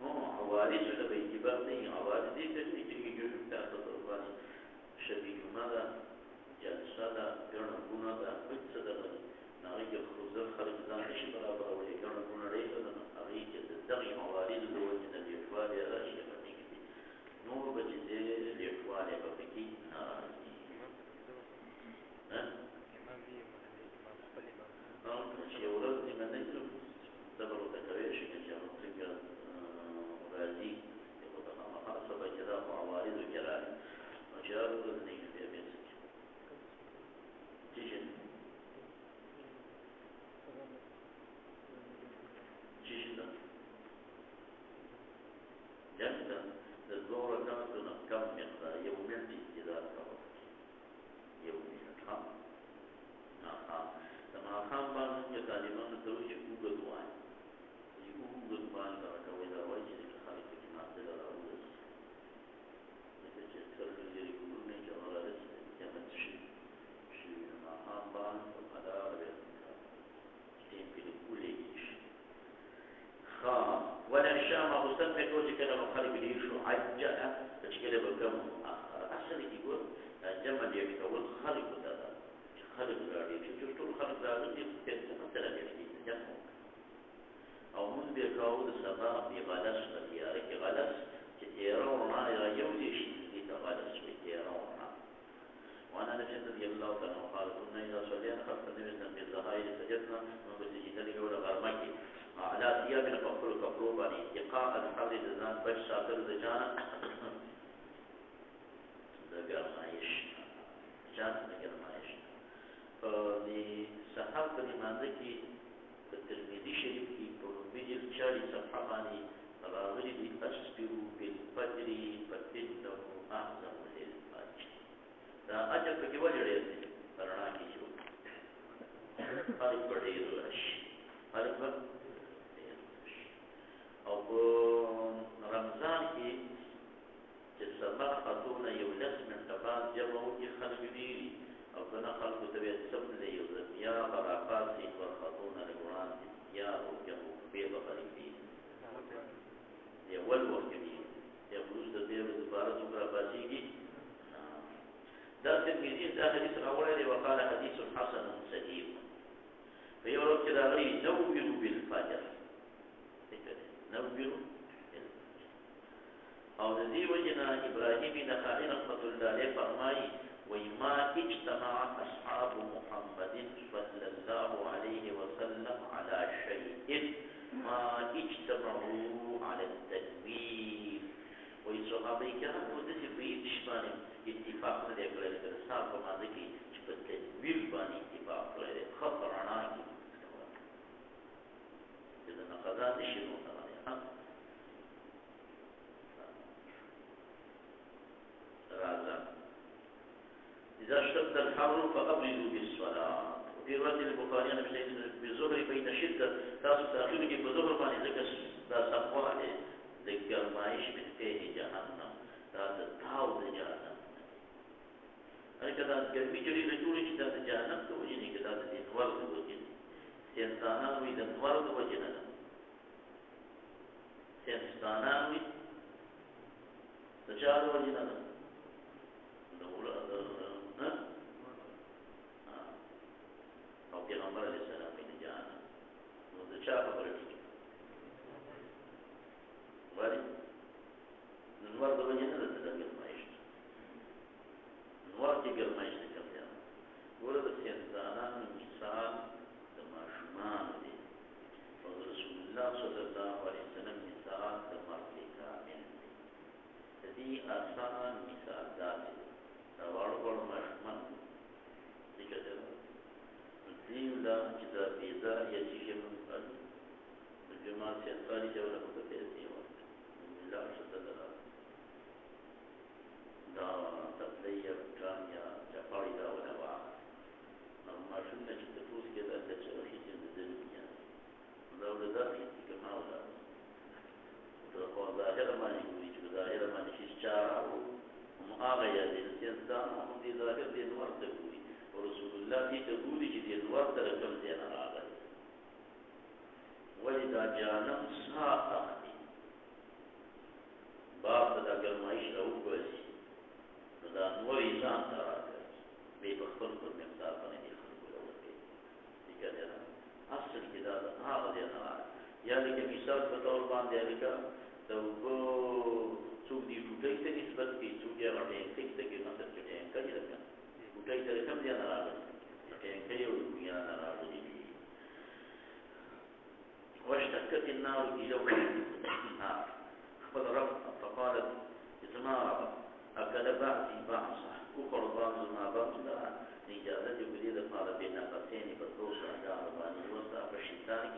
A: نو حوادث له اعتبار نه حوادث دي چې یو تاسو ته وایي شبيه ماذا جلسه دا ګڼه دا څه ده نه یو خزر خلک ځان شي برابر او ګڼه ګڼه لري هغه چې دغه موارد د وجه د لیکوالي راشي په دې کې نور بچي دې لیکوالي په کې نه او چې ورځ دې باندې د بلو تکوي شي چې هغه څنګه راځي په دغه محاسبه کې دا موارد وکړي او چې هغه د دې په بیا جمدا للدورة كانت كم مقدار يومين ابتداء كوك يومين خام لما خام بان يتعلمان الدروش اوغد وان اوغد وان لركوي دروي لك خالق كمات للأولوز يتجسر للي يقولون جوالس يمت شي لما خام بان فقدار كتين في الكوليش خام ولا الشام مستمع كوجي كده مخالف ليشو عجل تشكيله بكم اصل يقول جمع يكتول خالق ده خالق ده شفتوا الخالق ده دي مثلا يعني جمع او من بيكاو السماء بغلس بيارك غلس كتيرون يا يوجي شيء غلس كتيرون وانا نفسي رضي الله تعالى عنه قال كنا إذا صلينا خلف النبي صلى الله عليه وسلم بالظهائر سجدنا من سجد لي ولا غرمكي على ثيابنا فقر كفرو بني اتقاء الحر لزان بش ساتر دجانا دگرمائش جان دگرمائش لسحاب بني مانزكي الترمذي شريف کی پروبیجل 40 صفحه باندې راغلي دي اسبرو بالفجر فتنه اعظم للفجر دا اجر پکې ولې دی رڼا کې شو خالق پړې راشي خالق او په رمضان کې چې سبا خاتون یو لس منټه بعد جمعو کې خلک دي او کنا خلق ته سب له یو ځیا برابر سي ور خاتون له قران یا او جمعو به بخاري دي یا ول وخت دي یا بروز د دې لپاره څومره باسيږي دا ترمذي دا حدیث راوړی وقال حديث حسن صحيح په یو وخت دا غي نوبر بالفجر نوبر او د دې وجنا ابراهيم نخعي رحمه الله عليه فرمایي وما اجتمع اصحاب محمد صلى الله عليه وسلم على شيء ما اجتمعوا على التنوير وصحابه کرام په دې په اتفاق اتفاق نه کړل چې صاحب په ماده کې چې په تنویر باندې اتفاق کړل خطرنا کې دا نه قضا نشي نو راځه إذا اشتد الحر فأبردوا بالصلاة وفي رواية البخاري عن ابي بالظهر بين شدة تاسو تأخير کې په ظهر باندې ذکر دا صفواله د ګرمایش په ته جهنم دا د تاو د جهنم هغه دا ګرمي چې د ټول چې د جهنم ته وځي نه کدا د انوار د وځي انسانان وي د انوار د وځي نه انسانان وي د چا د وځي نه او پیغمبر علیہ السلام په جانا نو د چا په ورته وایي نور د وجه نه د ګرمایش نور کې ګرمایش نه کوي ګوره د انسانانو مثال د ماشومان دی او رسول الله صلی الله علیه وسلم مثال د مرد کامل دی د دې آسان مثال دی وړ ماشومان ذکر دی دیولا چې دا پیدا یا چې موږ د جماعت سیاسي جوړه په دې وخت الله ستاسو دا تبلیغ کامیا چپاړی دا ولا نو ماشومان چې تاسو کې دا چې هیڅ د دنیا دا ولدا چې کومه ولا دا خو ظاهر باندې وي چې ظاهر باندې چې چارو هغه یا د انسان هم دي ظاهر دي نور ته ګوري او رسول الله دې ته ګوري چې دې نور سره کوم ځای نه راغلی ولې دا جانم ساعه دي باب دا ګرمایش راوځي دا نور انسان ته راغلی به په خپل مقدار باندې خلکو راوځي دي کنه اصل کې دا هغه دی نه یا لکه مثال په تور باندې الکا دا څوک دی ټوټي ته نسبت کوي څوک یې راځي ته کې مثلا چې کوي دا ټوټي ته کوم ځای نه راځي کې یو بیا نه راځي واشتكت النار إلى النار خذ رب فقالت إذا رب أكل بعضي بعضا أخر بعض ما بعض إجازة جديدة قال بين نفسين بدروس على أربعين وسط فشتاك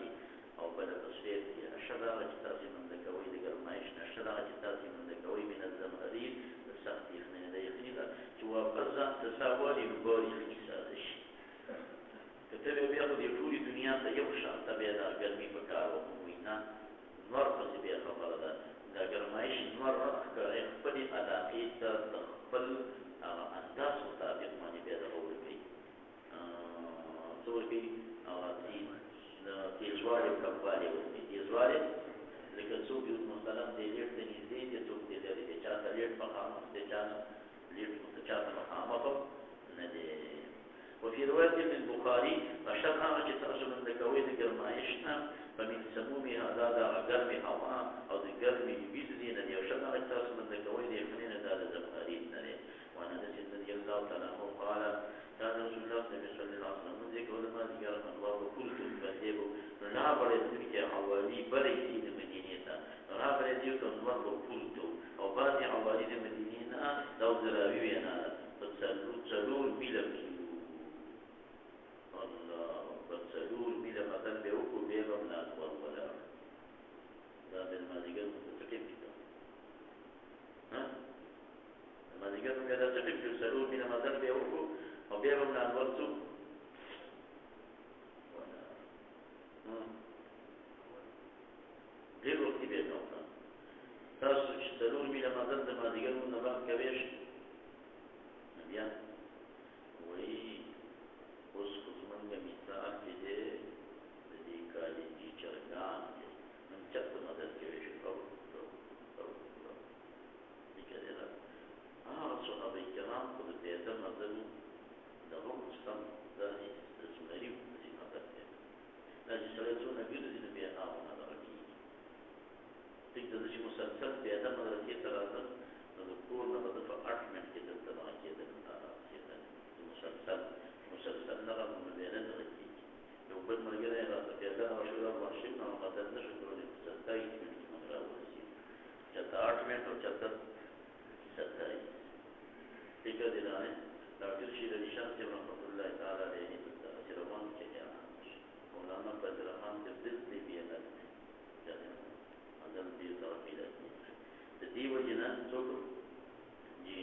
A: أو بلا تصوير الشرارة تأتي من ذكوي ذكر ما يشنا الشرارة تأتي من ذكوي من الزمهرير السخت من ذيخيلا جوا قرزة تساوي بباري في كسادش كتبه بياخد يطول الدنيا تيوشع تبيدا قرمي بكار وموينا نور بس بيا خبر ده دا قرمايش نور كأخبر علاقه تخبل انداز مطابق ماني بيدا غول بي زور بي تیزواری کموالی وزنی تیزواری لکه څوک یو مثلا د لیټ ته نږدې دي څوک دې لري چې چا ته لیټ مخامخ دي چا لیټ چا ته مخامخ نه دي وفي رواية من البخاري أشرها چې تاسو من ذکوي د ګرمایشنا فمن سمومي هذا دا ګرمي هوا او د ګرمي بيزني نه دي او شرها چې تاسو من ذکوي د خلینه دا د زمهرین نه دي وانا نسيت رضي الله تعالى عنه قال راس نبي صلى الله عليه وسلم ذيك علماء ذكر الله كل بنديبو لا بره ذيك حوالي بريتي المدينة لا بره ذيك الله كلتو أو بعض حوالي المدينة لو زراوي بينا بتسلول بلا الله بتسلول بلا مثلا بيوكو بيبا من أكبر ولا لا بالما ذكر متسكين كده ها ما ذكر كذا سكين بتسلول بلا مثلا بيوكو أو بيبا من أكبر غير وقت بينهم تاسو چې ضرور مې لمدد د مازدیګر مونږ نه بعد کوي بیا وایي اوس خو زمونږ مثال کې دی د دې کالجي چرګان دی نن چېرته مدد کوي چې دې دی را صحابه کرام خو د پیاده مزل دغه مستم داسې زمري داسې مدد کوي دا چې سړی څونه ګرځي نو بیا هغه تقدر شي مسلسل پیاده مدرسې ته راځه نو د کور نه به د په 8 منټ کې دلته دغه کېدل مسلسل نه راځو نو بیا نه دغه کېږي یو بل ملګری راته پیاده راوشو راوشي نو مدد نه شو کولی په 27 منټ کې موږ راورسېږو چېرته 8 منټ او چېرته 27 فکر دی رانه ډاکټر شیر علي شاه صاحب رحمت الله تعالی علیه دلته چې روان کې مولانا فضل الرحمن صاحب دلته پیاده دي وجنا څوک چې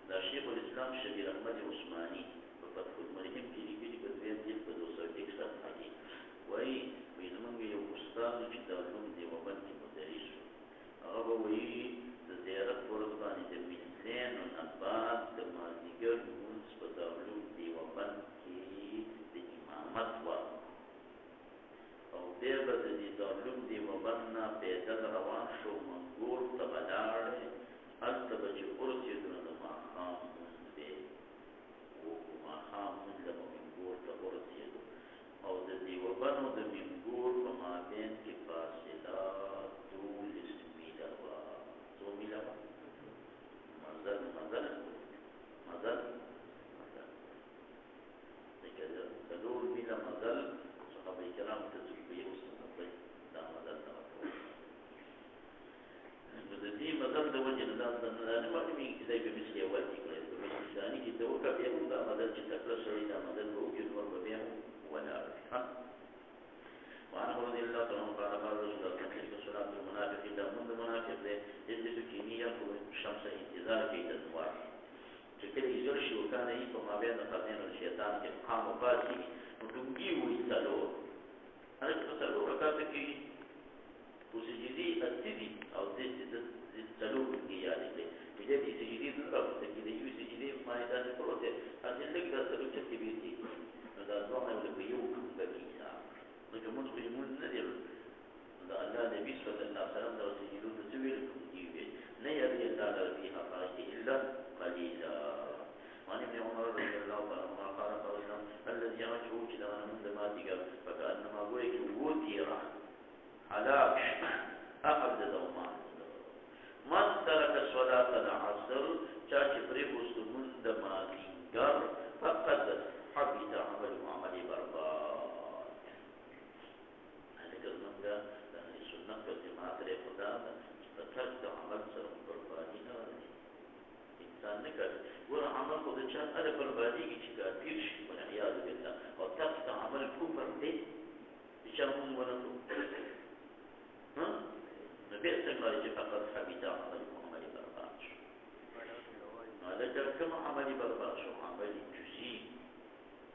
A: د شیخ الاسلام شبیر احمد عثماني په فتح الملهم کې لیکلي په دویم جلد په 261 صفحه کې وایي زموږ یو استاد چې د علوم دیوبند کې مدرس هغه وایي د زیارت په ورځ باندې د مینځین نه بعد د مازدیګر لمونځ په د علوم دیوبند کې د امامت وایي او بیا به د دې د علوم دیوبند نه پیدل روان شو منګور ته به لاړې هلته به چې ورسېدو نو د ماښام لمونځ دی ماښام لمونځ له به منګور ته ورسېدو او د دیوبند او د منګور په مابین کې فاصله 12 میله وه څو میله وه مزل څلور میله مزل صحابه کرام ته یو سنت دا مزل ته نو د دې مزل د وجې نه دا نه معلومي چې دی به مثل اول کې کړی په مثل ثاني کې ته وکړه بیا هم دا مزل چې تکړه سړی دا مزل به وکړي نور به بیا هم ولاړ وعنه رضي الله عنه قال قال رسول الله تلك صلاة المنافق إلا منذ منافق ده يجلس كينيا الشمس انتظار في الأنوار چې کله یې زر شي وکانه یې په مابین د قرنین او شیطان کې قام وقاسي نو ټونګي وي څلور هغه په څلور رکعات کې وسجدي اتدي او دې څلور کې یاد دي دې دې سجدي نه راوځي چې دې یو سجدي په مایدان پروته اته لږ د څلور چې به دي نو دا دوه له یو کوي نو کوم څه یې مونږ نه دی دا الله نبی صلی الله علیه وسلم د سجدو د سویل کوي نه یې تعالی فيها قائد الا قليلا وعن ابن عمر رضي الله عنهما قال الذي يرجو كذا من دماغك فكأنما قلت وتر هلاك أخذ دوما من ترك صلاة العصر شاك بريبوس من دماغك فقد حبط عمل برباد هذا كلمة ده السنة والجماعة الإقدام ترك عمل سر بربادين إنسان نكر ولا عمل خود چند اره بربادی کی چی کافر شي والعياذ بالله او تاسو عمل کفر دی چې موږ ونکو ها نبي څنګه چې فقط حبيت عمل برباد شو هذا كما عمل برباد شو عمل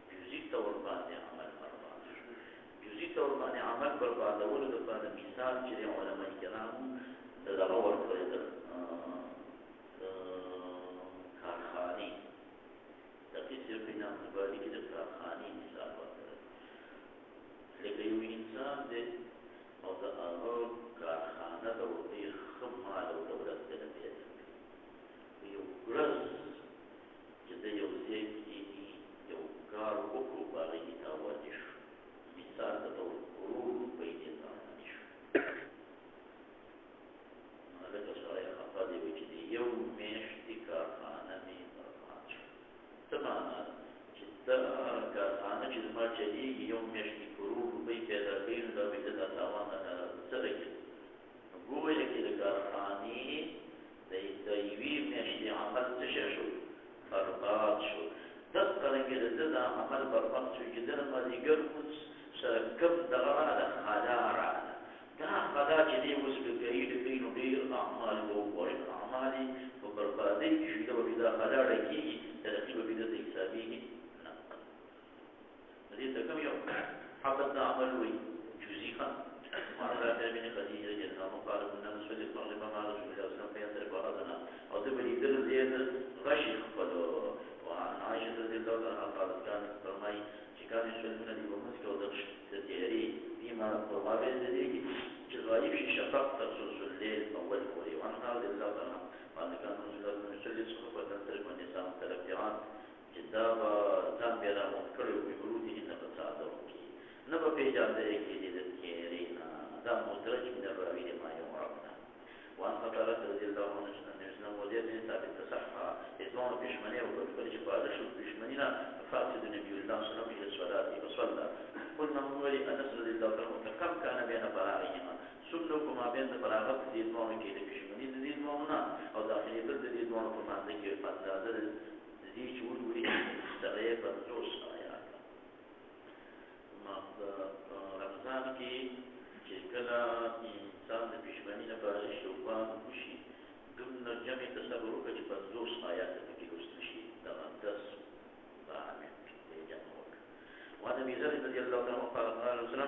A: جزئي تور باندې عمل برباد شو جزئي تور باندې عمل برباد ولې د باندې مثال چې علماء کرام دغه ورکړل کارخانه تقصیر بنا مبارک د کارخانه مثال ورکړل لکه یو انسان دې او د هغه کارخانه د ورته خمال او دولت ته پیدا یو ګرز چې د یو ځای کې یو کار وکړو باندې تاوځي شو مثال د ورور په دې باندې شو هغه څه خپل دی چې یو میاشتې کارخانه نه برباد شو څه معنا چې دا کارخانه چې زما چلېږي یو میاشتې کروڑ روپۍ پیدا کوي نو دا به زه دا تاوان سره کړي نو ګویا کې د کارخانې د یوې میاشتې عمل څه شی شو برباد شو دغه رنګه د ده دا عمل برباد شو چې د مازدیګر لمونځ سره کوم دغه راغله خلا راغله دا خلا چې دی اوس به کوي د کوي نو ډېر اعمال به ووژل اعمال یې په بربادۍ کې شي دا به دا خلا ډکېږي ترقي به ده ته حسابېږي نه دې ته کوم یو حبت د عمل وایي جزي ښه وعن رافع بن خديجة رضي الله عنه قال كنا نصلي المغرب مع رسول الله صلى الله عليه وسلم فينصرف أحدنا أو تبني در زيادة غشي خلو وعن عائشة رضي الله عنها قالت كانت فرماي كان يصلون دي بمسك ودرش تديري فيما قرابة ذلك غايب شفق تخصص الليل أول قولي وعنها رضي الله عنها قال كان رسول الله يصلي الصبح وتنصرف النساء متلفعات جدابا ځان بيرا مذكره ببرودهن فسادهم نبا پیجانده کی دیدت کیرینا دا مدرج من الراوی ما يعرفنا وان قطرت رضي الله عنه سنن الاسلام وزيد بن ثابت تصحى اتمام بشمنه وقال شباب شو بشمننا فاسد النبي الله صلى الله عليه وسلم الى الصلاه وصلى قلنا من ولي انس رضي الله عنه كم كان بين براغهما سنكم ما بين براغت دي اتمام کی بشمنه دي اتمامنا او داخلي بل دي اتمام په معنی کې فاندازه دي چول وی سره په جوش رمضان کې چې کله انسان د پښمنۍ لپاره شوبان وشي دومره جمع تصور وکړي چې 50 آیات پکې لوستل شي دغه 10 باندې جمع وکړي وعن ابي ذر رضي الله عنه قال قال رسول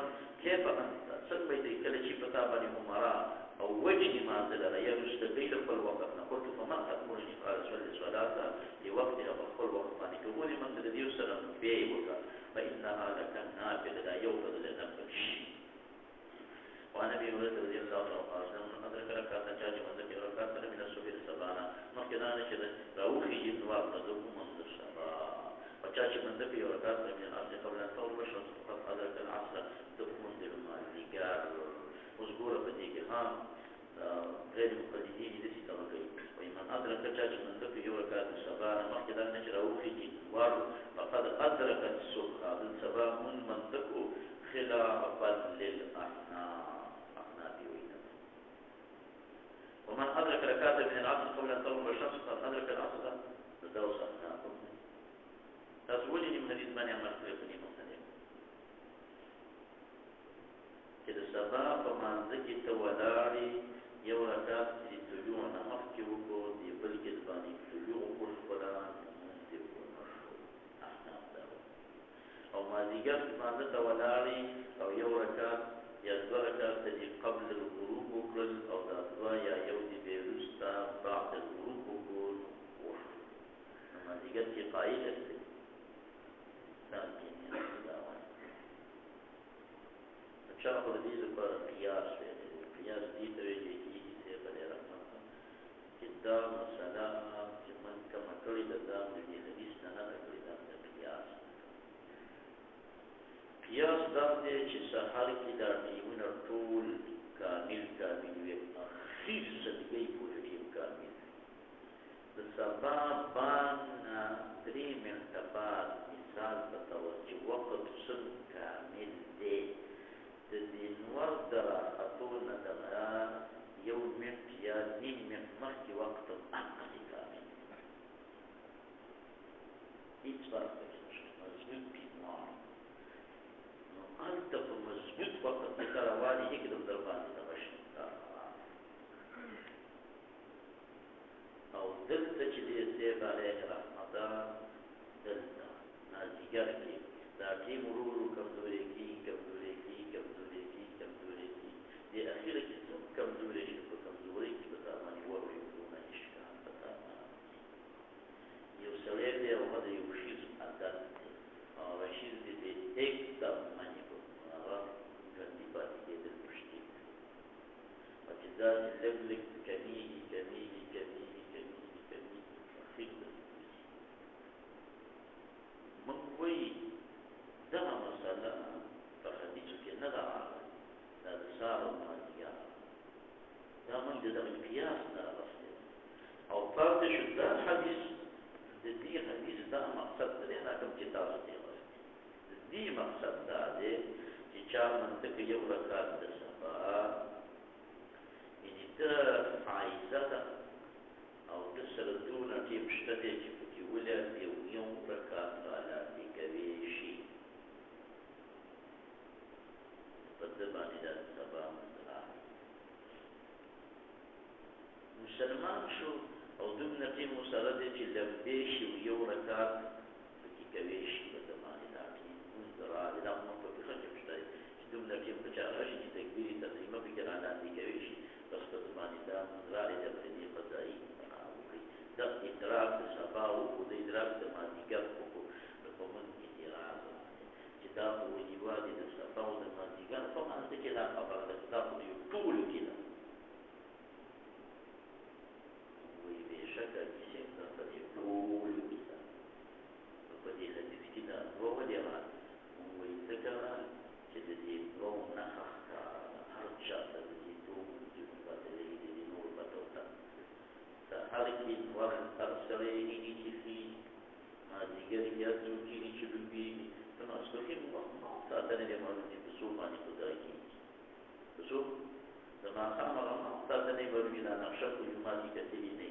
A: كيف انت سميت كل شيء پتا باندې عمره او وجه ما زل يا مستقيل خپل وخت نه قلت فما تأمرني قال صلي الصلاه في وقتها خپل وخت باندې کومه من د دې سره به وکړه فإنها لك نافلة لا يوفد لنفل وعن أبي هريرة رضي الله عنه قال من أدرك ركعة جاج من ذكر ركعة من الصبح الصباح مخكدان كذا روحي النوار نذوق من الصباح وجاج من ذكر ركعة من العصر قبل أن تغرب الشمس فقد أدرك العصر تكون للمالكار مذكورة بديك ها غير مقلدين لسي تغطي ومن أدرك جاج من ذكر ركعة الصباح مخكدان روحي النوار فقد أدرك الصبح الصباح من منطقه خلافا للأحناف ومن أدرك ركعة من العصر قبل أن تغرب الشمس فقد أدرك العصر تدوس أحنافهم تزوجني من حديث من يعمل خلافني مختلف كده الصباح فمنطقه تولاري يو ركعة طلوع نمخك وكو دي بلكت باني طلوع والفلان او مازیګر باندې تولاري او یو رکعت یا دو رکعت دي قبل الغروب وکړل او دا دوا یا یو دي بیرستا بعد الغروب وکړل مازیګر کې قاعده ده تاکي نه دا وایي چې په دې لپاره قیاس دی قیاس دي ته ویل کېږي چې په دې رحمت کې دا مسله چې من کوم کړی د دې حدیث نه کړی دا قیاس قیاس دا دی چې سحر کې دا نیمونه ټول کامل وي اخیر صدقې پورې ډېر کامل د سبا باندې 3 منټه بعد مثال په توګه چې وخت څنګه کامل دی د دې نور د راحتو نه دغه یو منټ یا نیم منټ مخکې وخت عقل کامل هیڅ فرق نشته مضبوط بیمار أنت في مزبوط وقت ذكر والي يقدر درباني نبشر أو دلت جدي الزيب عليه رحمة دلت نازيقر كي لكن مرور كم دوريكي دي أخيرا كسب كم دوريكي بتاماني ورويكونا إشكال بتاماني يوسلين دي وقد يوشيز أدلت رشيز دي اكتب مني وكذلك لبلك جميل خدمة من قوي دغه مسألة فحديثك نظر هذا صار المالية دا من دغه القياس دا رفض او فاتش دا حديث دي حديث دا مقصد دي هنا كم كتاب دي دې مقصد دا دی چې چا منطق یو رکعت د سبا یعنې ته عایزه ده او د سره دونه ټیم شته دی چې پکې ولې یو رکعت غلاطي کوي شي په ده باندې دا سبا مسله مسلمان شو او دومره ټیم ورسره دی چې لمبې شي او یو رکعت پکې کوي شي په ده باندې دا ټیم لمونځ راغلی دا خو موږ په فقه کې شته دی چې دومره ټیم په چا راشي چې تکبیر تسلیمه پکې رالاندې کوي شي بس په ده باندې دا لمونځ راغلی دی په دې قضایي دا ادراک د سبا وکړو د ادراک د مازدیګر وکړو نو په منځ کې اعتراض چې دا خو یوازې د سبا او د مازدیګر په منځ کې دا خبره ده چې دا خو د یو ټولو کې ده وایي بېشکه کیسې دا په دې ټولو کې ده نو په دې حدیث کې دا دوه ولې راغلي وایي ځکه چې د دې دوو نښه ښکاره ده هر چا ته د دې دوو وجود پاتې دی د دې نور پته ورته هر کې وخت هر سړی هېږي چې في مازدیګر یا څوک هېږي چې ډوبېږي په ماسپښین وخت ساتنې دی معلوم چې په څو باندې خدا کېږي په څو د ماښام هغه ساتنې به وي دا نقشه په جومات کې کتلي نه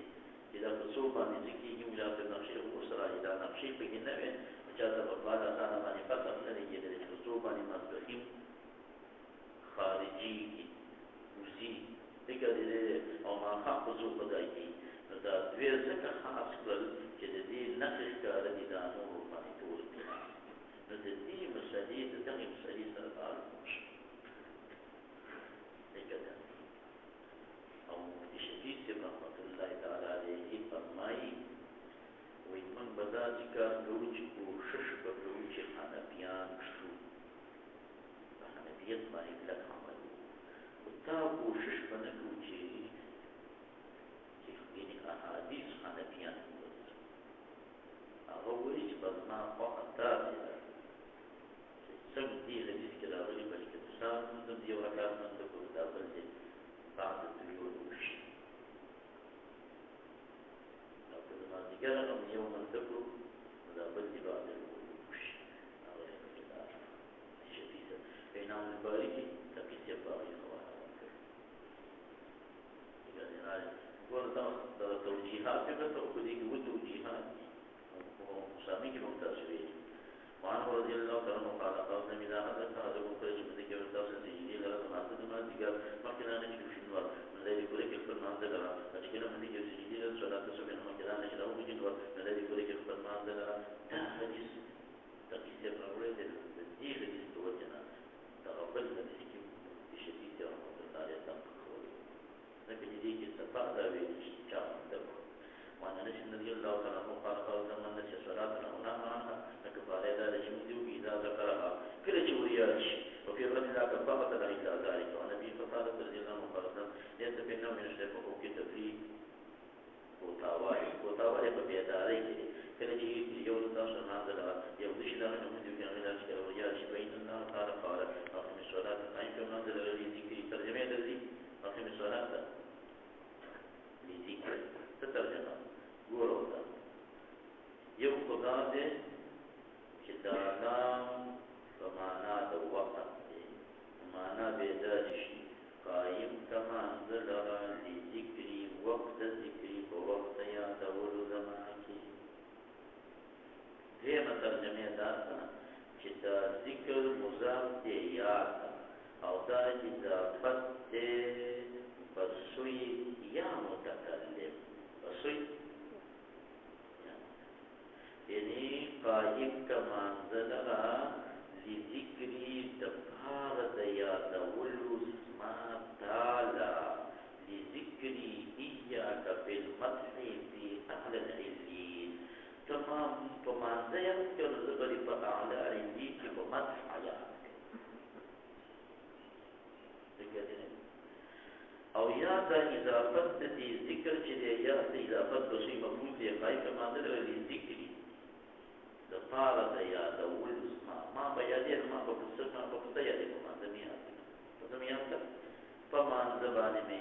A: چې دا په څو باندې څه کېږي ولا په نقشې خو ورسره دا نقشې پکې نه وي چا ته په بعد اسانه باندې پته نه دی کېدلی چې په څو باندې ماسپښین خارجېږي وځي ځکه او ماښام په څو خدا کېږي دا دوی ځکه خاص کړل چې د دې نښې ښکاره دي دا نور باندې ټول نو د دې مسلې د دغې مسلې سره تعلق نشته ځکه ده او مفتي شفیع صاحب رحمت الله تعالی علیه فرمایي وایي موږ به داسې کار کوو چې کوښښ به کوو چې حنفیان شو په حنفیت باندې کلک عمل خو تا کوښښ به نه کوو چې احادیث حنفیان هغه وایي چې په زما خوښه داسې ده چې څنګه دې حدیث کې راغلي بلکې د سهار لمونځ هم د یو رکعت لمونځ وکړو دا بل دی بعد الطلوع وشي او که د مازدیګر هم یو لمونځ وکړو نو دا بل دی بعد الطلوع وشي هغه یې پکې دا شفیع صاحب په انعام الباري کې تقي صاحب په هغې حواله ورکړي ورته د توجیهات دغه ته خو دې کې وتوجیهات دي او سامي کې ممتاز شوي وعنه رضي الله تعالى عنه قال قال إذا حدث أحدكم فليجب ذكر التاسع سجدي غير مناسب ما ذكر ما كنا نجد في النور من ذلك يقول لك يخبر ما أنزل لكن لما ذكر سجدي غير صلاة سبحانه ما كنا نجد له في النور من ذلك يقول لك يخبر ما أنزل ده حديث تقيس يبرأ دي حديث توجنا تغفل حديث كي بشديد رحمة الله عليه تنقل لكن دي استفاد به وعن انس رضي الله تعالى عنه قال قال من نسي صلاه او نام عنها فكفاره ذلك يمدو اذا ذكرها كل شورياش وفي الرد لا كفاره الا ذلك وعن ابي قتاده رضي الله عنه قال ليس بينه من الشيخ وكيت في وتاوالي ببيداري كل شيء يوم تاسع نازل يوم دشنا من يمدو كان لا شيء ورياش بين الله قال اقم الصلاه اي كما نزل لي ذكر ترجمه الذي اقم الصلاه لذكر ترجمه ګورو دا یو خدا دې چې دا نام په معنا د وخت دی معنا به دا شي قائم کما انزل علی ذکری وقت ذکری په وخت یادولو زمانه کې دې ترجمه دا چې دا ذکر مضاف دی یاد او دا اضافت دی بسوی یا متکلم بسوی یعنی قائم کما انزلها لذکری دپار دیادولو اسما تعالی لذکری ایاک بالمدح فی اهل العلین تمام پمانزه یاد کنو زبری پا اعلی علی کی پا مدح یاد او یا دا اضافت دی ذکر چی دی یا دا اضافت بسوی مفروض دی قائم کما انزلها لذکری دپار د یادول ما به یادې ما به په څه یادې په مانځه مې یاد په مانځه باندې مې